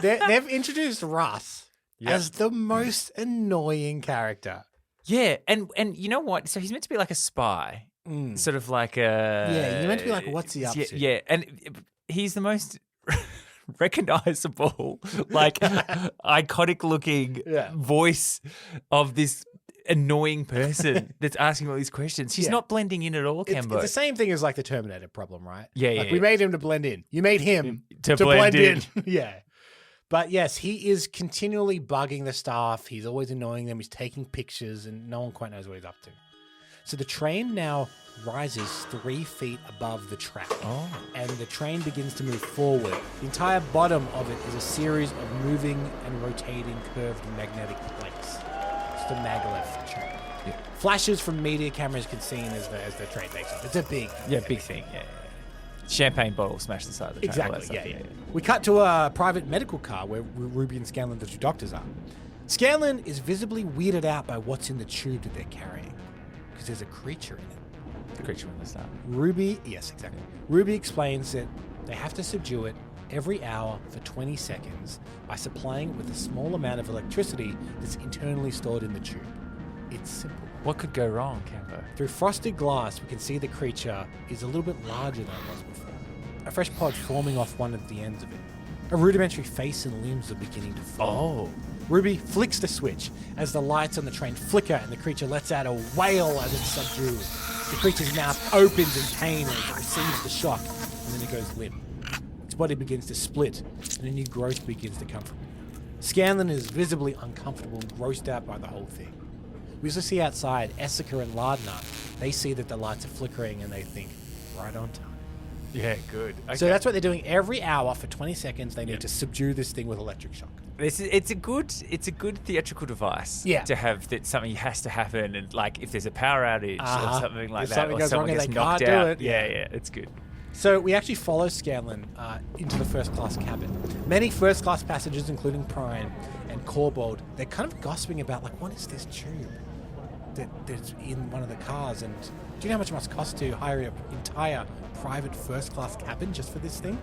they've introduced Russ as the most annoying character. Yeah, and you know what? So he's meant to be like a spy, sort of like a Yeah, you're meant to be like, what's he up to? Yeah, and he's the most recognizable, like iconic-looking voice of this annoying person that's asking all these questions. He's not blending in at all, Kembo. It's the same thing as like the Terminator problem, right? Yeah, like yeah. we made him to blend in. You made him to blend in. Yeah. But yes, he is continually bugging the staff. He's always annoying them. He's taking pictures and no one quite knows what he's up to. So the train now rises 3 feet above the track. Oh. And the train begins to move forward. The entire bottom of it is a series of moving and rotating curved magnetic plates. It's the maglev train. Yeah. Flashes from media cameras can be seen as the train takes off. It's a big big thing. Yeah. Champagne bottle smashed the side of the train. all that Exactly, stuff, yeah. We cut to a private medical car where Ruby and Scanlan, the 2 doctors, are. Scanlan is visibly weirded out by what's in the tube that they're carrying, because there's a creature in it. The creature from the start. Ruby explains that they have to subdue it every hour for 20 seconds by supplying it with a small amount of electricity that's internally stored in the tube. It's simple. What could go wrong, Cambo? Through frosted glass, we can see the creature is a little bit larger than it was before. A fresh pod forming off one of the ends of it. A rudimentary face and limbs are beginning to form. Oh. Ruby flicks the switch as the lights on the train flicker and the creature lets out a wail as it's subdued. The creature's mouth opens in pain as it receives the shock, and then it goes limp. Its body begins to split, and a new growth begins to come from it. Scanlan is visibly uncomfortable and grossed out by the whole thing. We also see outside Essica and Lardner. They see that the lights are flickering and they think, right on time. Yeah, good. Okay. So that's what they're doing every hour for 20 seconds. They need to subdue this thing with electric shock. It's a good theatrical device to have that something has to happen, and like if there's a power outage or something like if that, something or goes someone wrong and gets they knocked can't do out. it. Yeah, it's good. So we actually follow Scanlan into the first class cabin. Many first class passengers, including PRINE and Corbold, they're kind of gossiping about like, what is this tube that's in one of the cars? And do you know how much it must cost to hire an entire private first class cabin just for this thing?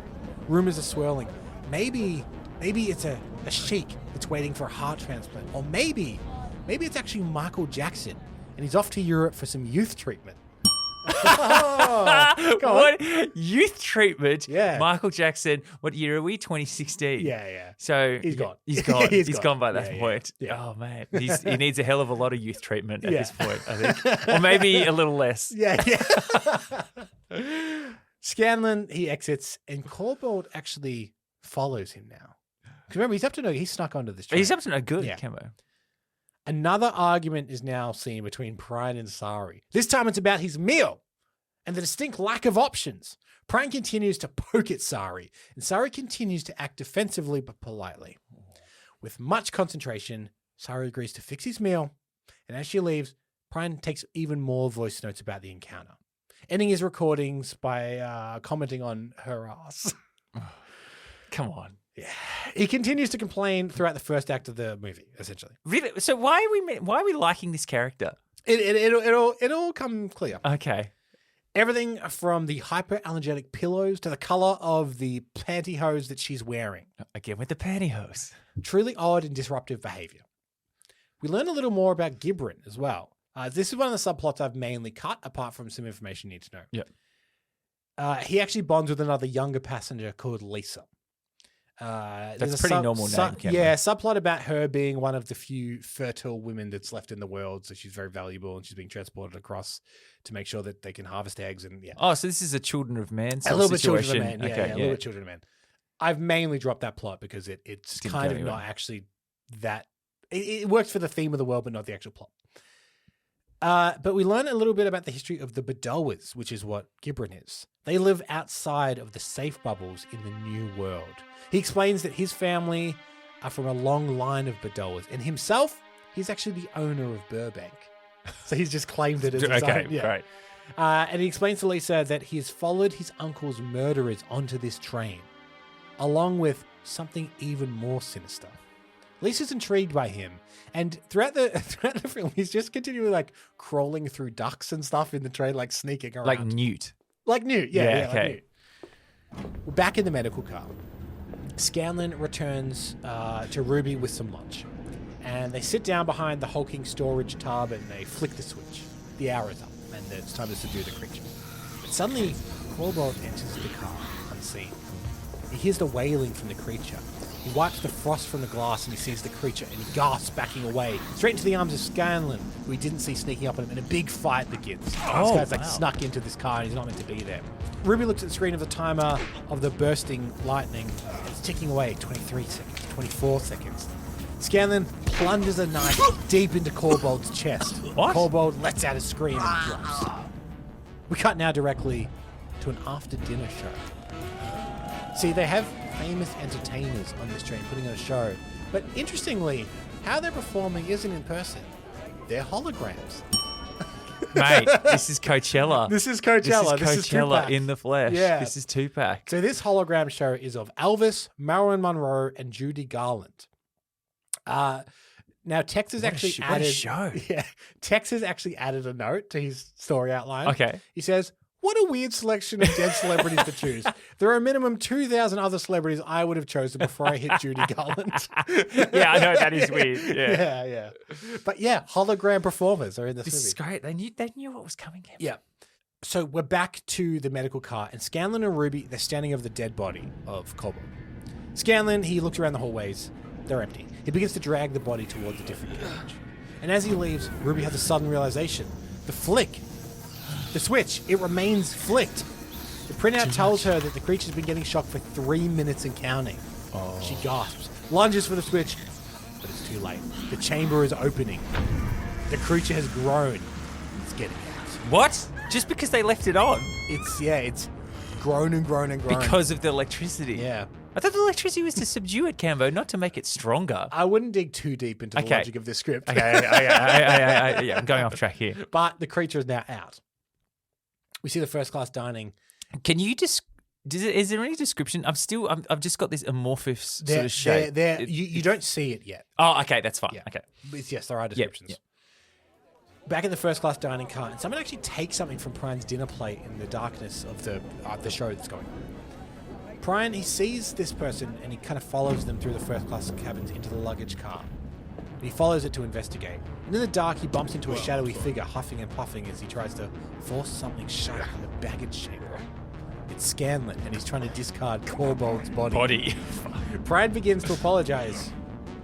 Rumors are swirling. Maybe it's a sheik that's waiting for a heart transplant. Or maybe it's actually Michael Jackson and he's off to Europe for some youth treatment. What youth treatment? Yeah. Michael Jackson. What year are we? 2016. Yeah. So He's gone. He's gone. He's he's gone. gone by that Yeah. point. Yeah. Oh man, he needs a hell of a lot of youth treatment at Yeah. this point, I think, or maybe a little less. Yeah. Scanlan, he exits, and Corbold actually follows him now. Because remember, he's up to no. He snuck onto this train. He's up to no good, Yeah. Cambo. Another argument is now seen between PRINE and SARI. This time it's about his meal and the distinct lack of options. PRINE continues to poke at SARI, and SARI continues to act defensively but politely. With much concentration, SARI agrees to fix his meal, and as she leaves, PRINE takes even more voice notes about the encounter, ending his recordings by commenting on her ass. Come on. Yeah. He continues to complain throughout the first act of the movie, essentially. Really? So why are we liking this character? It'll come clear. Okay. Everything from the hyperallergenic pillows to the color of the pantyhose that she's wearing. Again with the pantyhose. Truly odd and disruptive behavior. We learn a little more about GIBRAN as well. This is one of the subplots I've mainly cut, apart from some information you need to know. Yeah. He actually bonds with another younger passenger called Lisa. That's a pretty normal name, Cameron. Yeah, subplot about her being one of the few fertile women that's left in the world. So she's very valuable and she's being transported across to make sure that they can harvest eggs. And Oh, so this is a Children of Man a little bit situation. Children of Man. Yeah, a little bit Children of Man. I've mainly dropped that plot because it's kind of not actually that. It works for the theme of the world, but not the actual plot. But we learn a little bit about the history of the Bedouins, which is what GIBRAN is. They live outside of the safe bubbles in the New World. He explains that his family are from a long line of Bedouins, and himself, he's actually the owner of Burbank. So he's just claimed it as his own. Yeah. Great. And he explains to Lisa that he has followed his uncle's murderers onto this train, along with something even more sinister. Lisa's intrigued by him, and throughout the film, he's just continually like crawling through ducts and stuff in the train, like sneaking around. Like Newt. Like Newt, yeah. Okay. Like Newt. We're back in the medical car. Scanlon returns to Ruby with some lunch, and they sit down behind the hulking storage tub and they flick the switch. The hour is up, and it's time to subdue the creature. But suddenly, Cobalt enters the car unseen. He hears the wailing from the creature. He wipes the frost from the glass and he sees the creature and he gasps, backing away, straight into the arms of Scanlon, who he didn't see sneaking up on him, and a big fight begins. This guy's snuck into this car and he's not meant to be there. Ruby looks at the screen of the timer of the bursting lightning. It's ticking away, 23 seconds, 24 seconds. Scanlon plunges a knife deep into Cobalt's chest. What? Cobalt lets out a scream and drops. We cut now directly to an after-dinner show. See, they have famous entertainers on this train putting on a show. But interestingly, how they're performing isn't in person. They're holograms. Mate, this is Coachella. This is Coachella. This is Coachella Tupac. in the flesh. Yeah. This is Tupac. So this hologram show is of Elvis, Marilyn Monroe, and Judy Garland. Now Tex has actually added. What a show. Yeah, Tex has actually added a note to his story outline. Okay. He says, "What a weird selection of dead celebrities to choose. There are a minimum 2,000 other celebrities I would have chosen before I hit Judy Garland." Yeah, I know, that is weird. Yeah. But yeah, hologram performers are in this This movie. is great. They knew what was coming. Kevin. Yeah. So we're back to the medical car, and Scanlon and Ruby, they're standing over the dead body of Cobalt. Scanlon, he looks around the hallways. They're empty. He begins to drag the body towards a different carriage. And as he leaves, Ruby has a sudden realization. The switch, it remains flicked. The printout tells her that the creature's been getting shocked for 3 minutes and counting. Oh. She gasps, lunges for the switch, but it's too late. The chamber is opening. The creature has grown. It's getting out. What? Just because they left it on? It's grown and grown and grown. Because of the electricity? Yeah. I thought the electricity was to subdue it, Cambo, not to make it stronger. I wouldn't dig too deep into the logic of this script. Okay, I'm going off track here. But the creature is now out. We see the first class dining. Can you just... Is there any description? I've just got this amorphous sort of shape. You don't see it yet. Oh, okay, that's fine. Yeah. Okay. But yes, there are descriptions. Yep. Back at the first class dining car, and someone actually takes something from Prine's dinner plate in the darkness of the show that's going on. Prine, he sees this person and he kind of follows them through the first class cabins into the luggage car. He follows it to investigate. And in the dark, he bumps into a shadowy figure huffing and puffing as he tries to force something shut in the baggage chamber. It's Scanlon, and he's trying to discard Cobalt's body. Prine begins to apologize,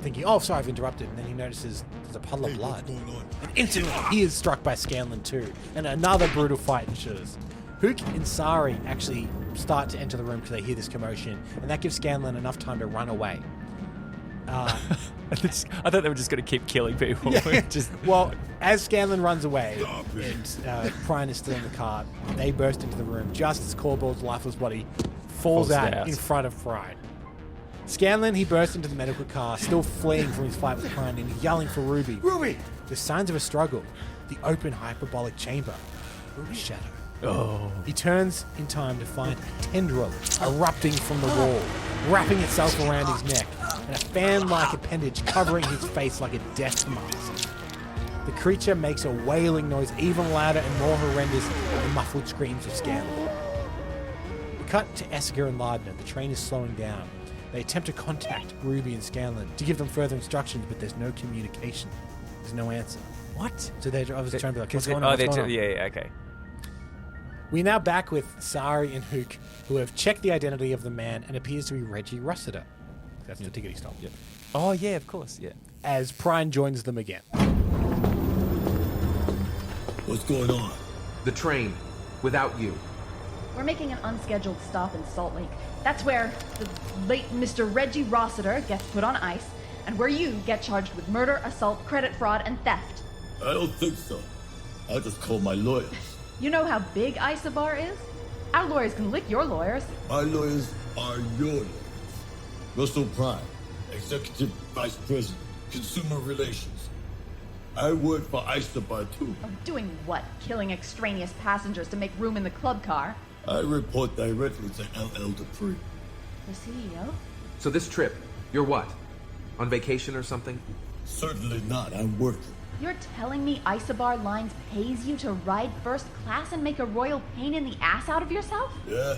thinking, "Oh, sorry, I've interrupted." And then he notices there's a puddle of blood. And instantly, he is struck by Scanlon too. And another brutal fight ensues. Hook and Sari actually start to enter the room because they hear this commotion, and that gives Scanlon enough time to run away. I thought they were just going to keep killing people. Yeah. Well, as Scanlon runs away and Prine is still in the car, they burst into the room just as Corbalt's lifeless body falls out in front of Prine. Scanlan, he bursts into the medical car, still fleeing from his fight with PRINE and yelling for Ruby. Ruby! There's signs of a struggle. The open hyperbolic chamber. Ruby's shadow. Oh. He turns in time to find a tendril erupting from the wall, wrapping itself around his neck, and a fan-like appendage covering his face like a death mask. The creature makes a wailing noise even louder and more horrendous than the muffled screams of Scanlan. We cut to Essiger and Lardner. The train is slowing down. They attempt to contact Ruby and Scanlan to give them further instructions, but there's no communication. There's no answer. What? So they're obviously trying to be like, what's going on? Yeah, okay. We're now back with Sari and Hook, who have checked the identity of the man and appears to be Reggie Rossiter. That's the ticket he stole. Yep. Oh, yeah, of course, yeah. As PRINE joins them again. What's going on? The train. Without you. We're making an unscheduled stop in Salt Lake. That's where the late Mr. Reggie Rossiter gets put on ice, and where you get charged with murder, assault, credit fraud, and theft. I don't think so. I'll just call my lawyers. You know how big ISOBAR is? Our lawyers can lick your lawyers. My lawyers are your lawyers. Russell PRINE, Executive Vice President, Consumer Relations. I work for ISOBAR too. Oh, doing what? Killing extraneous passengers to make room in the club car? I report directly to LL Dupree. The CEO? So this trip, you're what? On vacation or something? Certainly not. I'm working. You're telling me ISOBAR Lines pays you to ride first class and make a royal pain in the ass out of yourself? Yeah,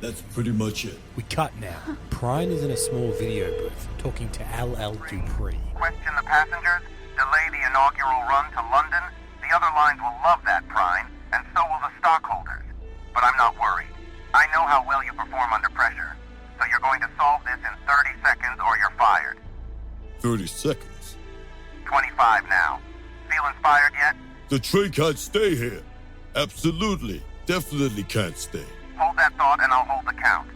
that's pretty much it. We cut now. PRINE is in a small video booth talking to LL Dupree. Question the passengers, delay the inaugural run to London. The other lines will love that, PRINE, and so will the stockholders. But I'm not worried. I know how well you perform under pressure. So you're going to solve this in 30 seconds or you're fired. 30 seconds? 25 now. Feel inspired yet? The train can't stay here. Absolutely. Definitely can't stay. Hold that thought and I'll hold the count.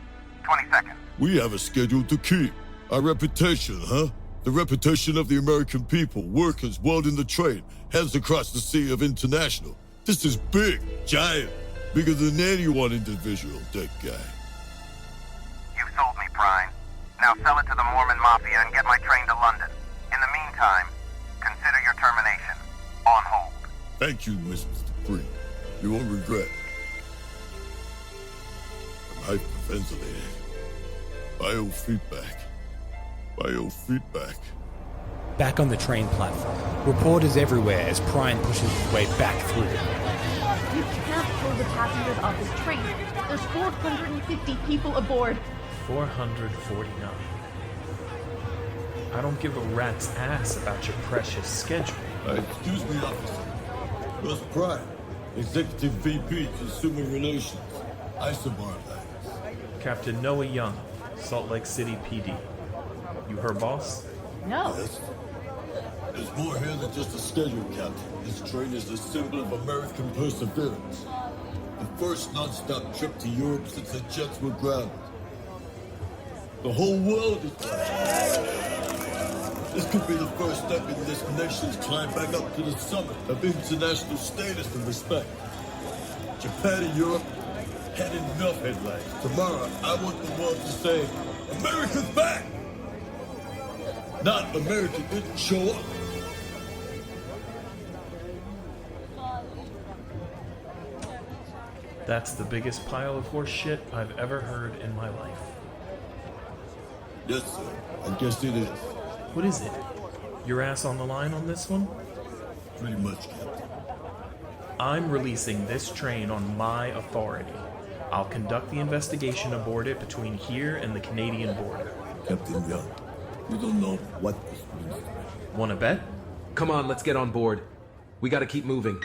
20 seconds. We have a schedule to keep. Our reputation, huh? The reputation of the American people, workers welding the train, heads across the sea of international. This is big, giant, bigger than any one individual, that guy. You've sold me, PRINE. Now sell it to the Mormon Mafia and get my train to London. In the meantime, consider your termination. On hold. Thank you, Mr. Dupree. You won't regret. I'm hyperventilating. Biofeedback. Biofeedback. Back on the train platform, reporters everywhere as PRINE pushes his way back through. You can't pull the passengers off this train. There's 450 people aboard. 449. I don't give a rat's ass about your precious schedule. Excuse me, officer. Russ PRINE, Executive VP, Consumer Relations, ISOBAR Lines. Captain Noah Young, Salt Lake City PD. You her boss? No. Yes. There's more here than just a schedule, Captain. This train is a symbol of American perseverance. The first non-stop trip to Europe since the jets were grounded. The whole world is watching. This could be the first step in this nation's climb back up to the summit of international status and respect. Japan and Europe had enough headlines. Tomorrow, I want the world to say, America's back! Not America didn't show up. That's the biggest pile of horse shit I've ever heard in my life. Yes, sir. I guess it is. What is it? Your ass on the line on this one? Pretty much, Captain. I'm releasing this train on my authority. I'll conduct the investigation aboard it between here and the Canadian border. Captain Young, you don't know what this means to me. Wanna bet? Come on, let's get on board. We gotta keep moving.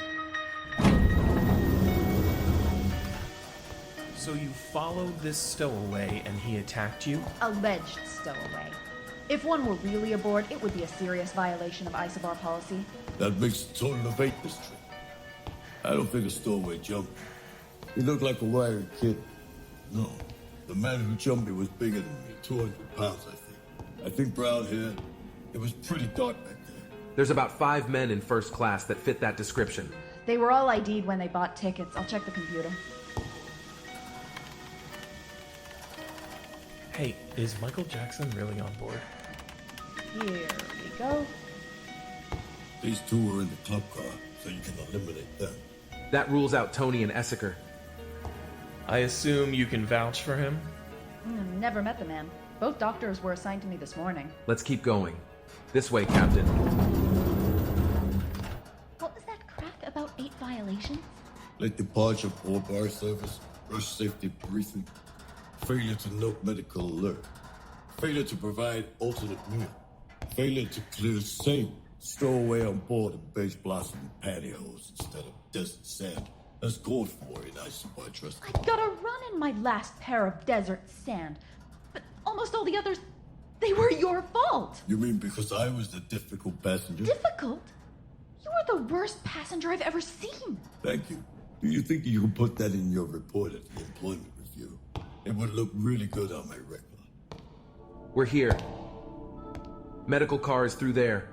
So you followed this stowaway and he attacked you? Alleged stowaway. If one were really aboard, it would be a serious violation of ISOBAR policy. That makes a total of 8 this trip. I don't think a stowaway jumped me. He looked like a wiry kid. No, the man who jumped me was bigger than me, 200 pounds, I think. I think brown hair. It was pretty dark back there. There's about 5 men in first class that fit that description. They were all ID'd when they bought tickets. I'll check the computer. Hey, is Michael Jackson really on board? Here we go. These two are in the club car, so you can eliminate them. That rules out Tony and Essiker. I assume you can vouch for him? Never met the man. Both doctors were assigned to me this morning. Let's keep going. This way, Captain. What was that crack about 8 violations? Late departure, poor bar service, rush safety briefing, failure to note medical alert, failure to provide alternate meal, failure to clear sail, stowaway on board in beige blossom pantyhose instead of desert sand. That's called for in ISOBAR, trust me. I got a run in my last pair of desert sand, but almost all the others, they were your fault. You mean because I was the difficult passenger? Difficult? You were the worst passenger I've ever seen. Thank you. Do you think you can put that in your report at the employment review? It would look really good on my record. We're here. Medical car is through there.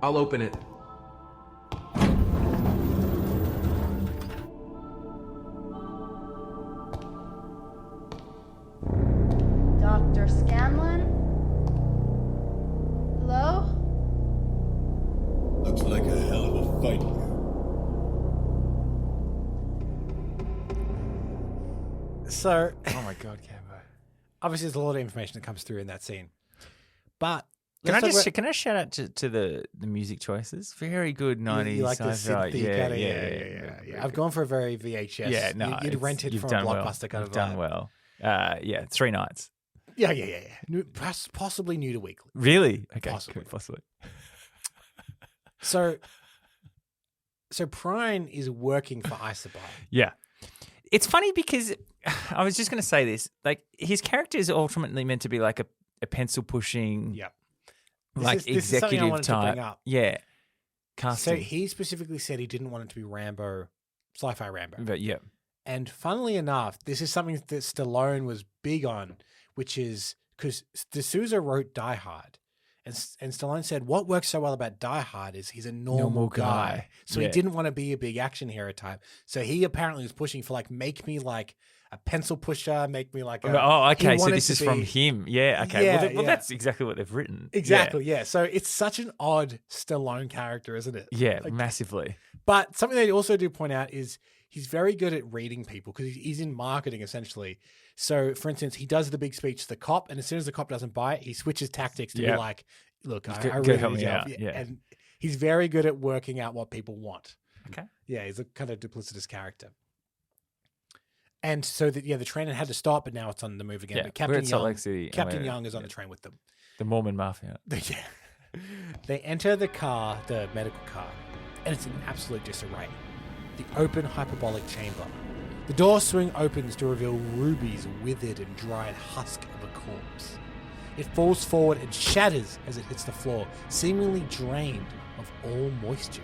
I'll open it. Dr. Scanlon? Hello? Looks like a hell of a fight here. So, Oh my God, Cambo. obviously, there's a lot of information that comes through in that scene. But Can I let's talk just can I shout out to the music choices? Very good about- 90s you like the sci-fi. synth yeah. I've gone for a very VHS. Yeah, no, You'd rented you've from a done blockbuster kind You've of done vibe. well. Yeah, 3 nights. Yeah. Possibly new to weekly. Really? Okay, Possibly. cool, possibly. So PRINE is working for ISOBAR. Yeah. It's funny because I was just going to say this. Like, his character is ultimately meant to be like a pencil pushing, Yep. like This is something I executive wanted to bring type. up. Yeah. So Casting. he specifically said he didn't want it to be Rambo, sci-fi Rambo. But yeah. And funnily enough, this is something that Stallone was big on, which is because D'Souza wrote Die Hard. And Stallone said, what works so well about Die Hard is he's a normal guy. So he Yeah. didn't want to be a big action hero type. So he apparently was pushing for like, make me like a pencil pusher, make me like a... Oh, okay. he So wanted this to is from be- him. Yeah. Okay. Yeah, well, yeah. that's exactly what they've written. Exactly, yeah. So it's such an odd Stallone character, isn't it? Yeah, Like, massively. but something they also do point out is he's very good at reading people because he's in marketing essentially. So, for instance, he does the big speech to the cop, and as soon as the cop doesn't buy it, he switches tactics to be Yeah. like, "Look, I Go really help need me your out." help." Yeah. And he's very good at working out what people want. Okay. Yeah, he's a kind of duplicitous character. And so the train had to stop, but now it's on the move again. Yeah, But we're Captain at Salt Young, Lake City. Captain Young is on the train with them. The Mormon Mafia. Yeah. They enter the car, the medical car, and it's in absolute disarray. The open hyperbolic chamber. The door swing opens to reveal Ruby's withered and dried husk of a corpse. It falls forward and shatters as it hits the floor, seemingly drained of all moisture.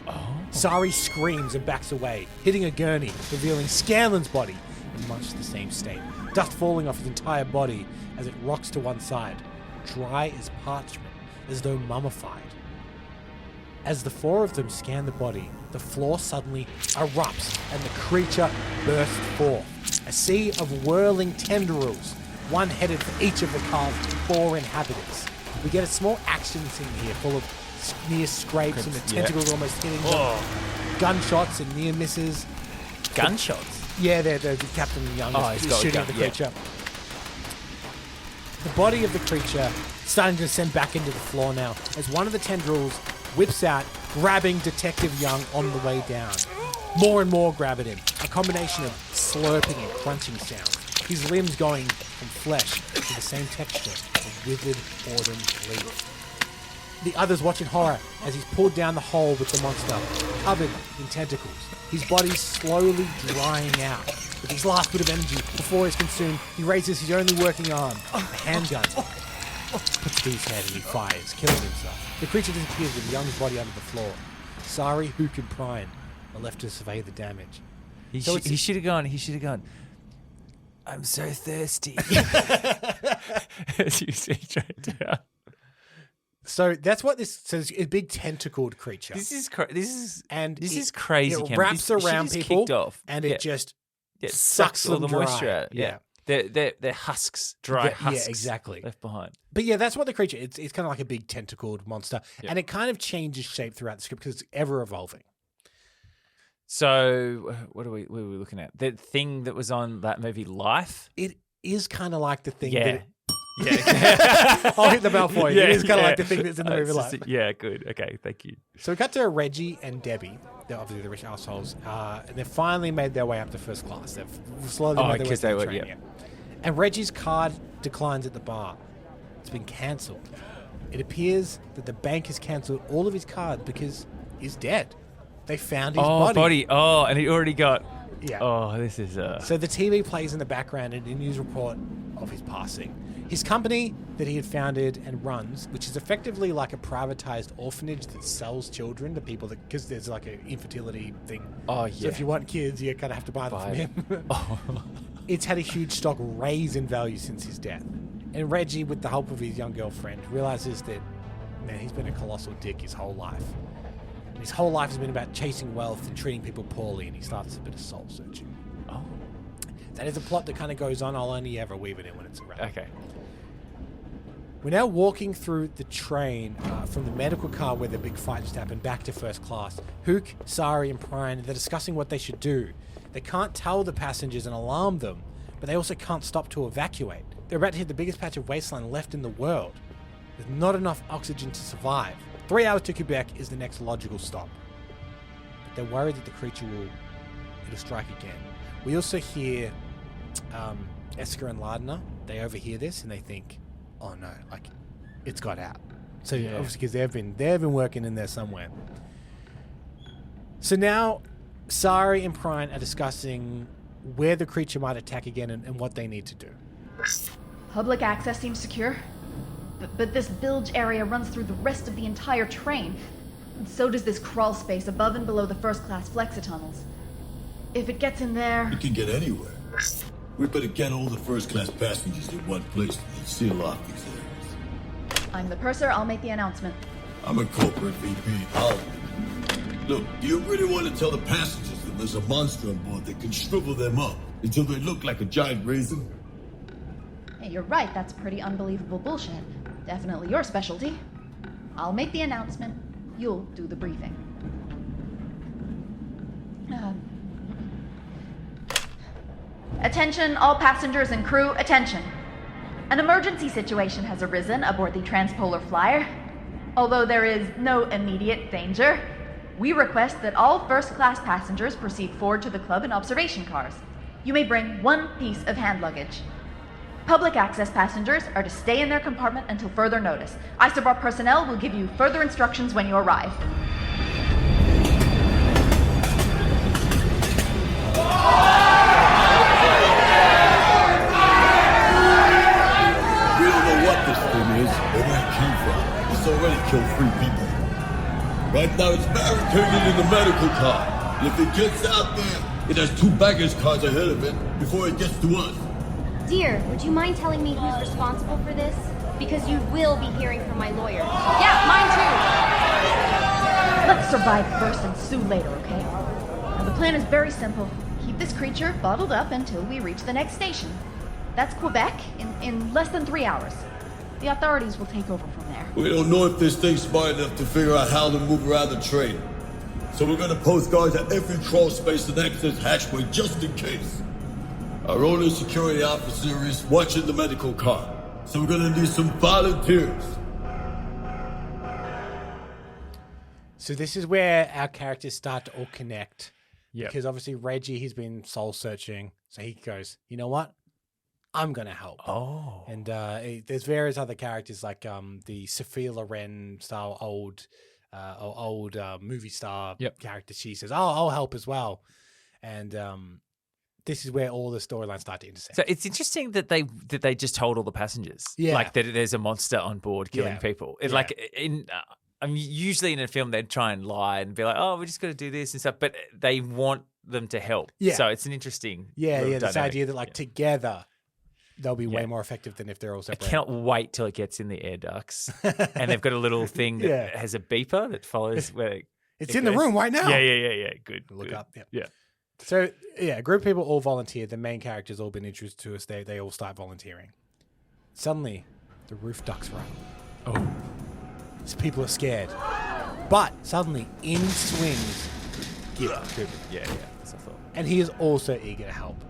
Oh. Sari screams and backs away, hitting a gurney, revealing Scanlon's body in much the same state. Dust falling off his entire body as it rocks to one side, dry as parchment, as though mummified. As the four of them scan the body, the floor suddenly erupts and the creature bursts forth. A sea of whirling tendrils, one headed for each of the car's 4 inhabitants. We get a small action scene here full of near scrapes and the tentacles almost hitting them. Gunshots and near misses. Gunshots? Yeah, the Captain Young is shooting at the creature. The body of the creature starting to descend back into the floor now as one of the tendrils whips out, grabbing Detective Young on the way down. More and more grab at him, a combination of slurping and crunching sounds, his limbs going from flesh to the same texture of withered autumn leaf. The others watch in horror as he's pulled down the hole with the monster, covered in tentacles, his body slowly drying out. With his last bit of energy before he's consumed, he raises his only working arm, a handgun, puts to his head and he fires, killing himself. The creature disappears with Young's body under the floor. Sari, Hook, and Prine are left to survey the damage. He So should have gone. I'm so thirsty. As you see straight down. So that's what this says. A big tentacled creature. This is crazy. It Cam. wraps This shit around is people kicked off. and Yeah. it just Yeah, sucks all them the dry. moisture out. Yeah. They're husks, dry husks. Yeah, exactly. Left behind. But yeah, that's what the creature. It's kind of like a big tentacled monster, and it kind of changes shape throughout the script because it's ever evolving. So what are we looking at? The thing that was on that movie, Life. It is kind of like the thing. Yeah. Yeah. I'll hit the bell for you. It is kind of like the thing that's in the movie Life. Yeah, good. Okay, thank you. So we cut to Reggie and Debbie. They're obviously the rich assholes. And they've finally made their way up to first class. They've slowly made their way through the train. Yeah. And Reggie's card declines at the bar. It's been cancelled. It appears that the bank has cancelled all of his cards because he's dead. They found his body. Oh, and he already got... Yeah. Oh, this is... So the TV plays in the background and a news report of his passing. His company that he had founded and runs, which is effectively like a privatized orphanage that sells children to people that... Because there's like an infertility thing. Oh, yeah. So if you want kids, you kind of have to buy them from him. It's had a huge stock raise in value since his death. And Reggie, with the help of his young girlfriend, realizes that, man, he's been a colossal dick his whole life. His whole life has been about chasing wealth and treating people poorly, and he starts a bit of soul searching. Oh. That is a plot that kind of goes on. I'll only ever weave it in when it's around. Okay. We're now walking through the train from the medical car where the big fight just happened back to first class. Hook, Sari, and Prine, they're discussing what they should do. They can't tell the passengers and alarm them, but they also can't stop to evacuate. They're about to hit the biggest patch of wasteland left in the world. There's not enough oxygen to survive. 3 hours to Quebec is the next logical stop. But they're worried that the creature it'll strike again. We also hear Esker and Lardner. They overhear this and they think, oh no, like it's got out. So obviously because they've been working in there somewhere. So now Sari and Prine are discussing where the creature might attack again and what they need to do. Public access seems secure. But this bilge area runs through the rest of the entire train. And so does this crawl space above and below the first-class flexi-tunnels. If it gets in there... It can get anywhere. We better get all the first-class passengers in one place and seal off these areas. I'm the purser. I'll make the announcement. I'm a corporate VP. Look, do you really want to tell the passengers that there's a monster on board that can shrivel them up until they look like a giant raisin? Hey, you're right. That's pretty unbelievable bullshit. Definitely your specialty. I'll make the announcement. You'll do the briefing. Attention, all passengers and crew, attention. An emergency situation has arisen aboard the Transpolar Flyer. Although there is no immediate danger, we request that all first-class passengers proceed forward to the club in observation cars. You may bring one piece of hand luggage. Public access passengers are to stay in their compartment until further notice. ISOBAR personnel will give you further instructions when you arrive. We don't know what this thing is or where it came from. It's already killed 3 people. Right now it's barricaded in the medical car. And if it gets out there, it has 2 baggage cars ahead of it before it gets to us. Dear, would you mind telling me who's responsible for this? Because you will be hearing from my lawyer. Yeah, mine too! Let's survive first and sue later, okay? Now, the plan is very simple. Keep this creature bottled up until we reach the next station. That's Quebec in less than 3 hours. The authorities will take over from there. We don't know if this thing's smart enough to figure out how to move around the train. So we're gonna post guards at every crawl space and access hatchway just in case. Our only security officer is watching the medical car, so we're gonna need some volunteers. So this is where our characters start to all connect. Yeah. Because obviously Reggie, he's been soul searching, so he goes, you know what? I'm gonna help. Oh. And there's various other characters like the Sophia Loren style old movie star character. She says, "Oh, I'll help as well," and this is where all the storylines start to intersect. So it's interesting that they just told all the passengers, like that there's a monster on board killing people. It, like I mean, usually in a film they'd try and lie and be like, "Oh, we're just going to do this and stuff," but they want them to help. Yeah. So it's an interesting this idea that like together they'll be way more effective than if they're all separate. I cannot wait till it gets in the air ducts, and they've got a little thing that has a beeper that follows where it's in the room right now. Yeah. Good. Look up. Yeah. So, yeah, a group of people all volunteered. The main characters all been introduced to us. They all start volunteering. Suddenly, the roof ducks run. Oh. So people are scared. But suddenly, in swings Gibbran. Yeah, that's what I thought. And he is also eager to help.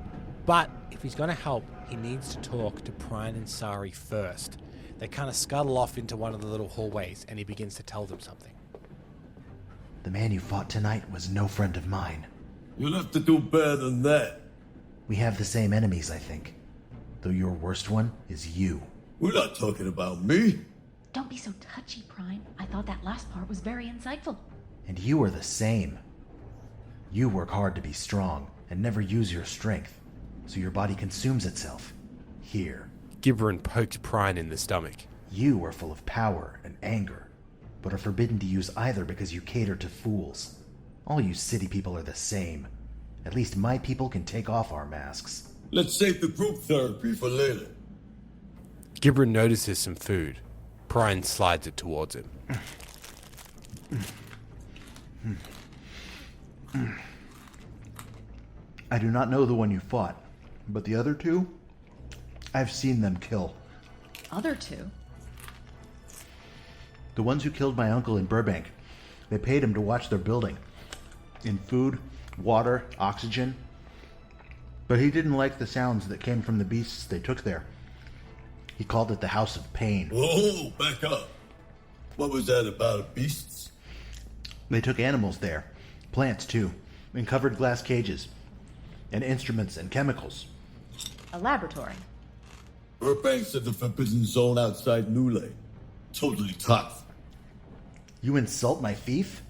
But if he's going to help, he needs to talk to PRINE and SARI first. They kind of scuttle off into one of the little hallways, and he begins to tell them something. The man you fought tonight was no friend of mine. You'll have to do better than that. We have the same enemies, I think. Though your worst one is you. We're not talking about me. Don't be so touchy, PRINE. I thought that last part was very insightful. And you are the same. You work hard to be strong and never use your strength, so your body consumes itself. Here. Gibran poked PRINE in the stomach. You are full of power and anger, but are forbidden to use either because you cater to fools. All you city people are the same. At least my people can take off our masks. Let's save the group therapy for later. Gibran notices some food. PRINE slides it towards him. I do not know the one you fought, but the other two, I've seen them kill. Other two? The ones who killed my uncle in Burbank. They paid him to watch their building. In food, water, oxygen. But he didn't like the sounds that came from the beasts they took there. He called it the House of Pain. Whoa, back up. What was that about beasts? They took animals there. Plants, too. In covered glass cages. And instruments and chemicals. A laboratory. Burbank's at the forbidden zone outside Newlay. Totally tough. You insult my fief?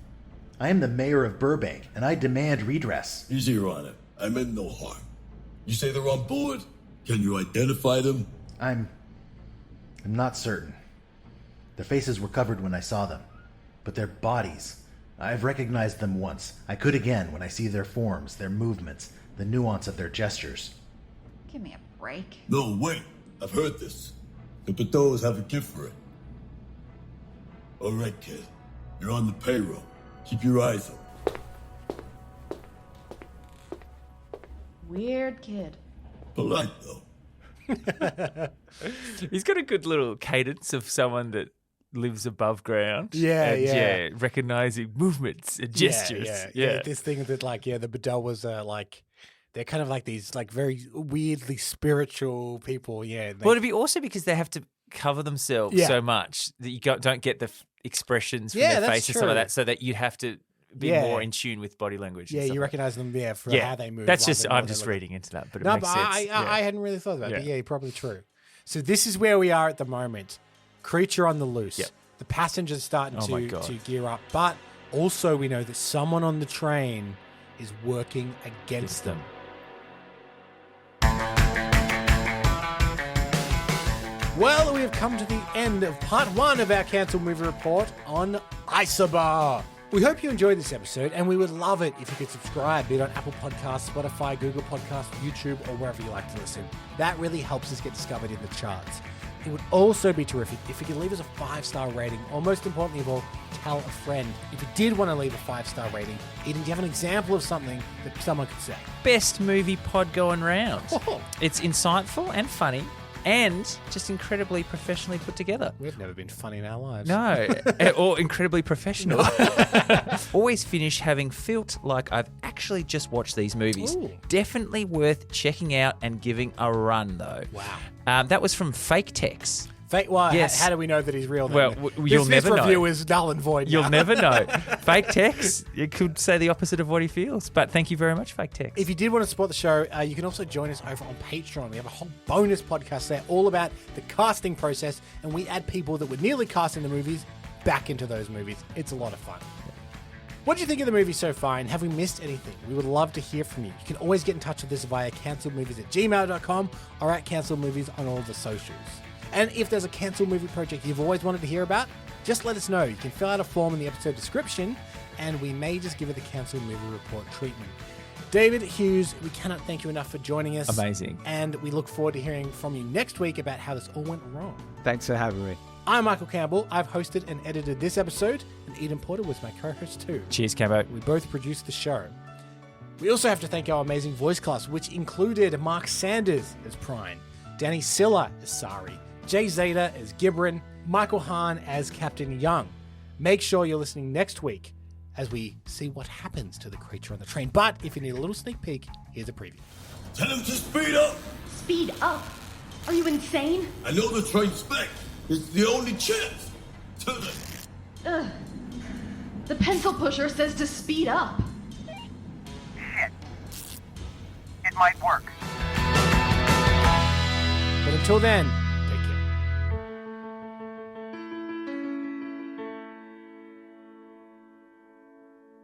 I am the mayor of Burbank, and I demand redress. Easier on it. I meant no harm. You say they're on board? Can you identify them? I'm not certain. Their faces were covered when I saw them, but their bodies, I've recognized them once. I could again when I see their forms, their movements, the nuance of their gestures. Give me a break. No, wait. I've heard this. The Bedeaus have a gift for it. All right, kid. You're on the payroll. Keep your eyes open. Weird kid. Polite, though. He's got a good little cadence of someone that lives above ground. Yeah. Recognizing movements and gestures. Yeah. This thing that, the Bedeaus they're kind of like these, very weirdly spiritual people. Yeah. Well, it'd be also because they have to cover themselves so much that you don't get the expressions from their face and some of that, so that you have to be more in tune with body language. Yeah, you recognize them, for how they move. That's just, I'm just reading into that, but it makes sense. I hadn't really thought about it, but probably true. So this is where we are at the moment. Creature on the loose. Yep. The passengers starting to gear up, but also we know that someone on the train is working against them. Well, we have come to the end of part 1 of our cancelled movie report on ISOBAR. We hope you enjoyed this episode, and we would love it if you could subscribe, be it on Apple Podcasts, Spotify, Google Podcasts, YouTube, or wherever you like to listen. That really helps us get discovered in the charts. It would also be terrific if you could leave us a 5-star rating, or most importantly of all, tell a friend. If you did want to leave a 5-star rating, even if you have an example of something that someone could say. Best movie pod going round. It's insightful and funny, and just incredibly professionally put together. We've never been funny in our lives. No, or incredibly professional. Always finish having felt like I've actually just watched these movies. Ooh. Definitely worth checking out and giving a run, though. Wow. That was from Fake Tex. Yes. How do we know that he's real? Well, you'll never know. This review is null and void. You'll never know. Fake Tex, you could say the opposite of what he feels. But thank you very much, Fake Tex. If you did want to support the show, you can also join us over on Patreon. We have a whole bonus podcast there all about the casting process, and we add people that were nearly cast in the movies back into those movies. It's a lot of fun. What do you think of the movie so far, and have we missed anything? We would love to hear from you. You can always get in touch with us via cancelledmovies@gmail.com or at cancelledmovies on all the socials. And if there's a cancelled movie project you've always wanted to hear about, just let us know. You can fill out a form in the episode description, and we may just give it the cancelled movie report treatment. David Hughes, we cannot thank you enough for joining us. Amazing. And we look forward to hearing from you next week about how this all went wrong. Thanks for having me. I'm Michael Campbell. I've hosted and edited this episode, and Eden Porter was my co-host too. Cheers, Cambo. We both produced the show. We also have to thank our amazing voice cast, which included Mark Sanders as Prine, Dani Siller as Sari, Jay Zadeh as GIBRAN, Michael Hahn as Captain Young. Make sure you're listening next week as we see what happens to the creature on the train. But if you need a little sneak peek, here's a preview. Tell him to speed up! Speed up? Are you insane? I know the train's spec. It's the only chance. Tell them. Ugh. The pencil pusher says to speed up. Shit. It might work. But until then,